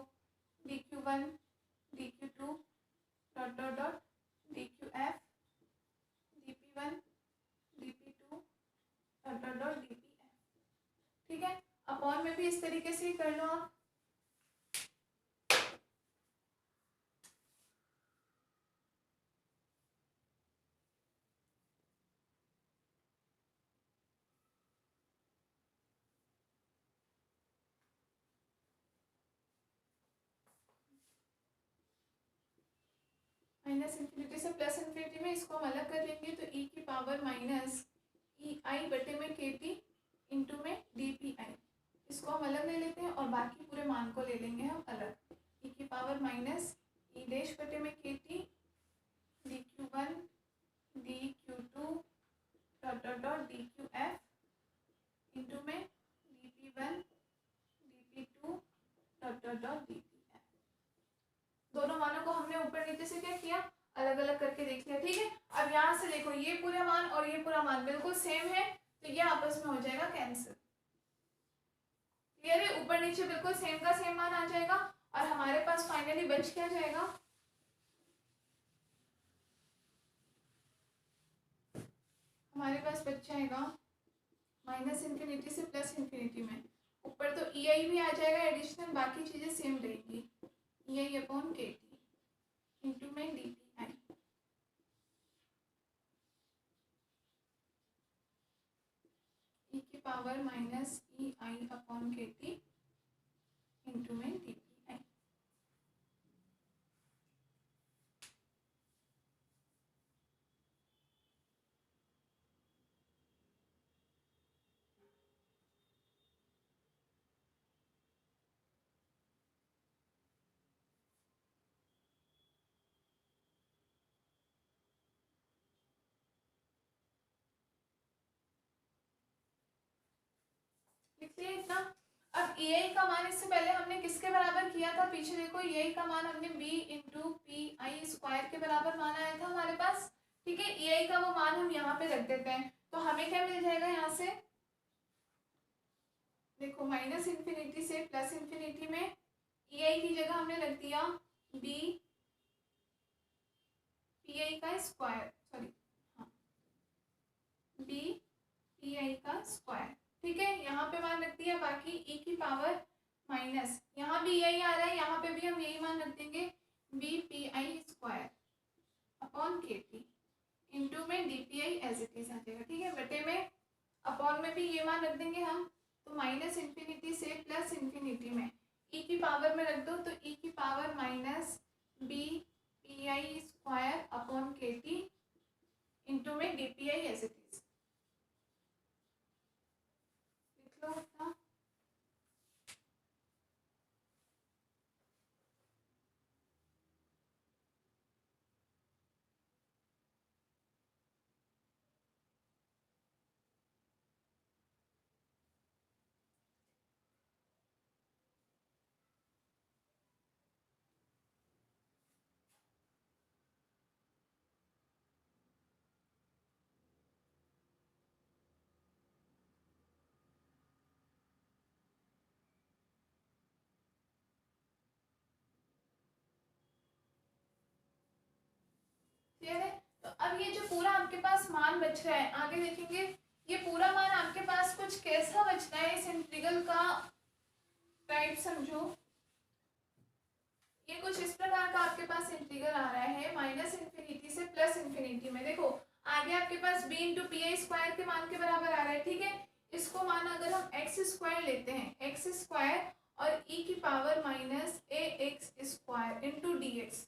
D Q one D Q two dot dot dot D Q F D P one D P two dot dot dot D P F, ठीक है। अपॉन में भी इस तरीके से ही कर लो आप। माइनस इंफिनिटी से प्लस इंफिनिटी में इसको हम अलग कर लेंगे, तो ई की पावर माइनस ई आई बटे में के टी इंटू में डी पी आई, इसको हम अलग ले लेते हैं और बाकी पूरे मान को ले लेंगे हम अलग। ई की पावर माइनस ई डैश बटे में K T D Q one D Q two dot dot dot D Q F into में D P one D P two dot dot dot D P F. दोनों मानों को हमने ऊपर नीचे से क्या किया, अलग अलग करके देख लिया, ठीक है। अब यहाँ से देखो ये पूरा मान और ये पूरा मान बिल्कुल सेम है, तो ये आपस में हो जाएगा कैंसिल। क्लियर है? ऊपर नीचे बिल्कुल सेम का सेम मान आ जाएगा और हमारे पास फाइनली बच क्या जाएगा, हमारे पास बच जाएगा माइनस इंफिनिटी से प्लस इंफिनिटी में, ऊपर तो ई आई भी आ जाएगा एडिशनल, बाकी चीजें सेम रहेगी, ई आई अपॉन के टी इंटू में डी पी आई, ई की पावर माइनस ई आई अपॉन के टी इंटू में डी पी आई। लिख लिया इतना। अब ए आई का मान इससे पहले हमने किसके बराबर किया था, पीछे देखो ए आई का मान हमने B into P I square के बराबर मान आया था हमारे पास, ठीक है। ए आई का वो मान हम यहाँ पे रख देते हैं, तो हमें क्या मिल जाएगा यहाँ से, देखो माइनस इन्फिनिटी से प्लस इन्फिनिटी में ई आई की जगह हमने रख दिया बी पी आई का स्क्वायर, सॉरी हाँ बी पी आई का स्क्वायर। ठीक है, यहाँ पे मान रख दिया, बाकी ई की पावर माइनस, यहाँ भी यही आ रहा है, यहाँ पे भी हम यही मान रख देंगे B P I square upon K T, into में D P I as it is आ जाएगा। ठीक है, बटे में अपॉन में भी ये मान रख देंगे हम, तो माइनस इन्फिनिटी से प्लस इन्फिनिटी में ई की पावर में रख दो, तो ई की power minus B P I square upon K T into में D P I as it is. लिख लो अपना, क्लियर है। तो अब ये जो पूरा आपके पास मान बच रहा है, आगे देखेंगे ये पूरा मान आपके पास कुछ कैसा बचता है, इस इंटीग्रल का टाइप समझो। ये कुछ इस प्रकार का आपके पास इंटीग्रल आ रहा है माइनस इन्फिनिटी से प्लस इन्फिनिटी में। देखो आगे आपके पास B into P I square के मान के बराबर आ रहा है। ठीक है, इसको मान अगर हम एक्स स्क्वायर लेते हैं, एक्स स्क्वायर और ई की power minus A X square into D X,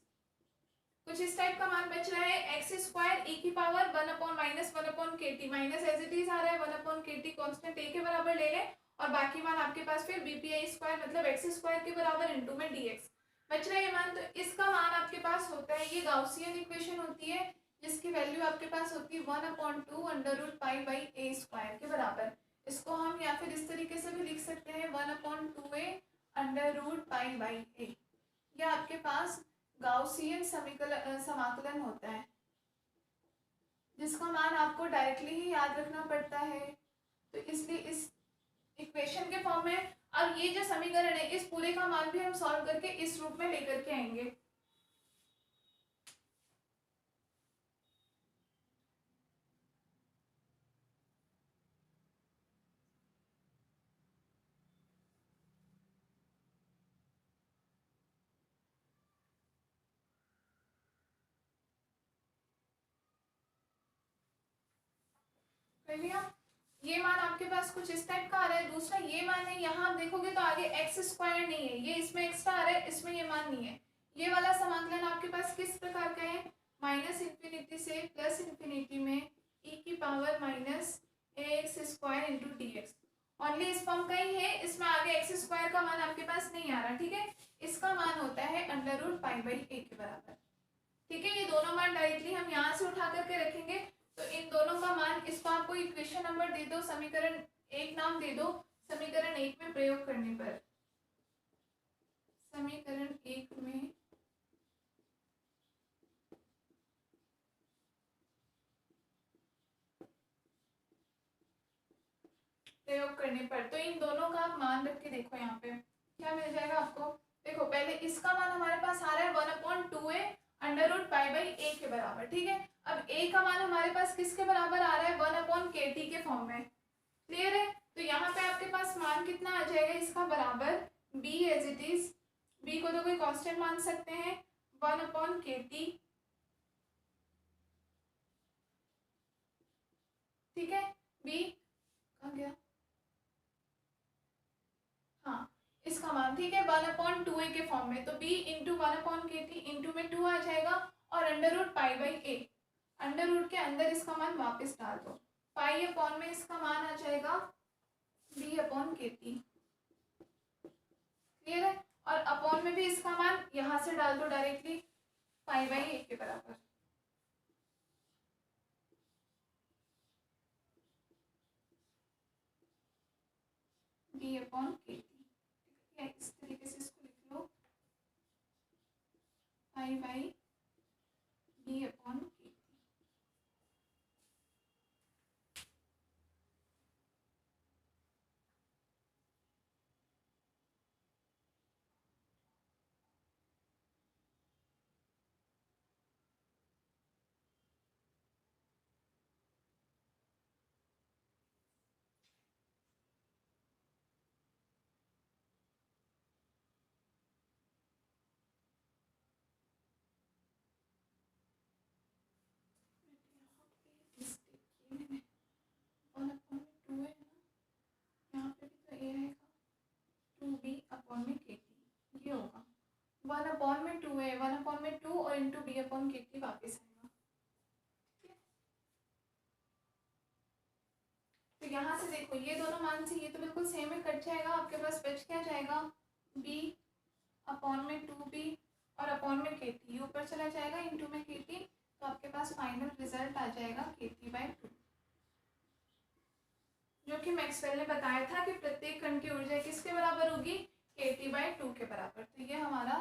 कुछ इस टाइप का मान बच रहा है। एक्स स्क्वायर ई की power one upon minus one upon K T, minus as it is आ रहा है, one upon K T constant A के बराबर ले लें, और बाकी मान आपके पास फिर बी पी आई स्क्वायर मतलब एक्स स्क्वायर के बराबर इंटू में डी एक्स बच रहा है ये मान। तो इसका मान आपके पास होता है, ये गाउसियन इक्वेशन होती है जिसकी वैल्यू आपके पास होती है one upon two under root pi by A square के बराबर। इसको हम या फिर इस तरीके से भी लिख सकते हैं one upon two A under root pi by A. यह आपके पास गाउसियन समाकलन होता है जिसका मान आपको डायरेक्टली ही याद रखना पड़ता है। तो इसलिए इस इक्वेशन के फॉर्म में अब ये जो समीकरण है इस पूरे का मान भी हम सॉल्व करके इस रूप में लेकर के आएंगे। कर लिया, ये मान आपके पास कुछ इस टाइप का आ रहा है। दूसरा ये मान है, यहाँ आप देखोगे तो आगे एक्स स्क्वायर नहीं है, ये इसमें एक्स्ट्रा आ रहा है, इसमें ये मान नहीं है। ये वाला समाकलन आपके पास किस प्रकार का है, माइनस इन्फिनिटी से प्लस इन्फिनिटी में ई की power minus A X square into D X, only इस फॉर्म का ही है, इसमें आगे एक्स स्क्वायर का मान आपके पास नहीं आ रहा। ठीक है, इसका मान होता है under root pi by A के बराबर। ठीक है, ये दोनों मान डायरेक्टली हम यहाँ से उठा करके रखेंगे, तो इन दोनों का मान, इसको आपको इक्वेशन नंबर दे दो, समीकरण एक नाम दे दो, समीकरण एक में प्रयोग करने पर, समीकरण एक में प्रयोग करने पर, तो इन दोनों का आप मान रख के देखो, यहाँ पे क्या मिल जाएगा आपको। देखो पहले इसका मान हमारे पास आ रहा है one upon two A under root pi by A के बराबर। ठीक है, अब ए का मान हमारे पास किसके बराबर आ रहा है, वन अपॉन के टी के फॉर्म में। क्लियर है, तो यहाँ पे आपके पास मान कितना आ जाएगा इसका, बराबर B as it is, B को तो कोई कांस्टेंट मान सकते हैं, वन अपॉन के टी। ठीक है, बी कहाँ गया, हाँ इसका मान, ठीक है, वन अपॉन टू ए के फॉर्म में, तो B into one upon K T into में टू आ जाएगा, और under root pi by A, under root के अंदर इसका मान वापस डाल दो, पाई अपॉन में इसका मान आ जाएगा B upon K T. Clear है, और अपॉन में भी इसका मान यहाँ से डाल दो डायरेक्टली, पाई बाई ए के बराबर। बी अपॉन के टी, इस तरीके से इसको लिख लो, pi by B upon K T. 1/2 है, 1/2 और इंटू B/KT वापस आएगा। तो यहाँ से देखो ये दोनों मान से ये तो बिल्कुल सेम है, कट जाएगा, आपके पास बच क्या जाएगा B/2B और अपॉन में KT, ऊपर चला जाएगा इंटू में KT, तो आपके पास फाइनल रिजल्ट आ जाएगा KT/2, जो कि मैक्सवेल ने बताया था कि प्रत्येक कण की ऊर्जा किसके बराबर होगी, KT/2 के बराबर। तो ये हमारा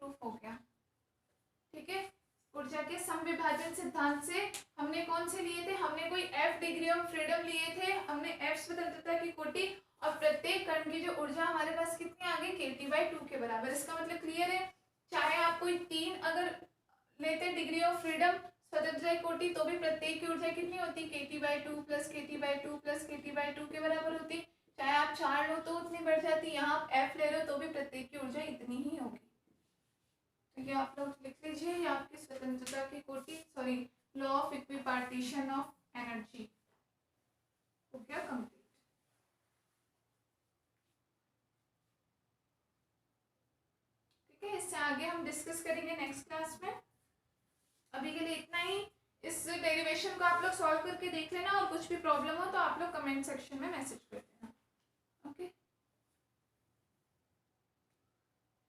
प्रूफ हो गया। ठीक है, ऊर्जा के समविभाजन सिद्धांत से हमने कौन से लिए थे, हमने कोई F डिग्री ऑफ फ्रीडम लिए थे, हमने F स्वतंत्रता की कोटि, और प्रत्येक कण की जो ऊर्जा हमारे पास कितनी आ गई, KT/2 के बराबर। इसका मतलब क्लियर है, चाहे आप कोई 3 अगर लेते डिग्री ऑफ फ्रीडम स्वतंत्रता की कोटि, तो भी प्रत्येक की ऊर्जा कितनी होती, KT/2 plus KT/2 plus KT/2 के बराबर होती। चाहे आप 4 लो तो उतनी बढ़ जाती, यहाँ आप F ले रहे हो तो भी प्रत्येक की ऊर्जा इतनी ही होगी। तो ये आप लोग लिख लीजिए, ये आपकी स्वतंत्रता की कोटि, sorry law of equipartition of energy हो गया कंप्लीट। ठीक है, इससे आगे हम डिस्कस करेंगे नेक्स्ट क्लास में। अभी के लिए इतना ही। इस डेरिवेशन को आप लोग सॉल्व करके देख लेना, और कुछ भी प्रॉब्लम हो तो आप लोग कमेंट सेक्शन में मैसेज कर देना।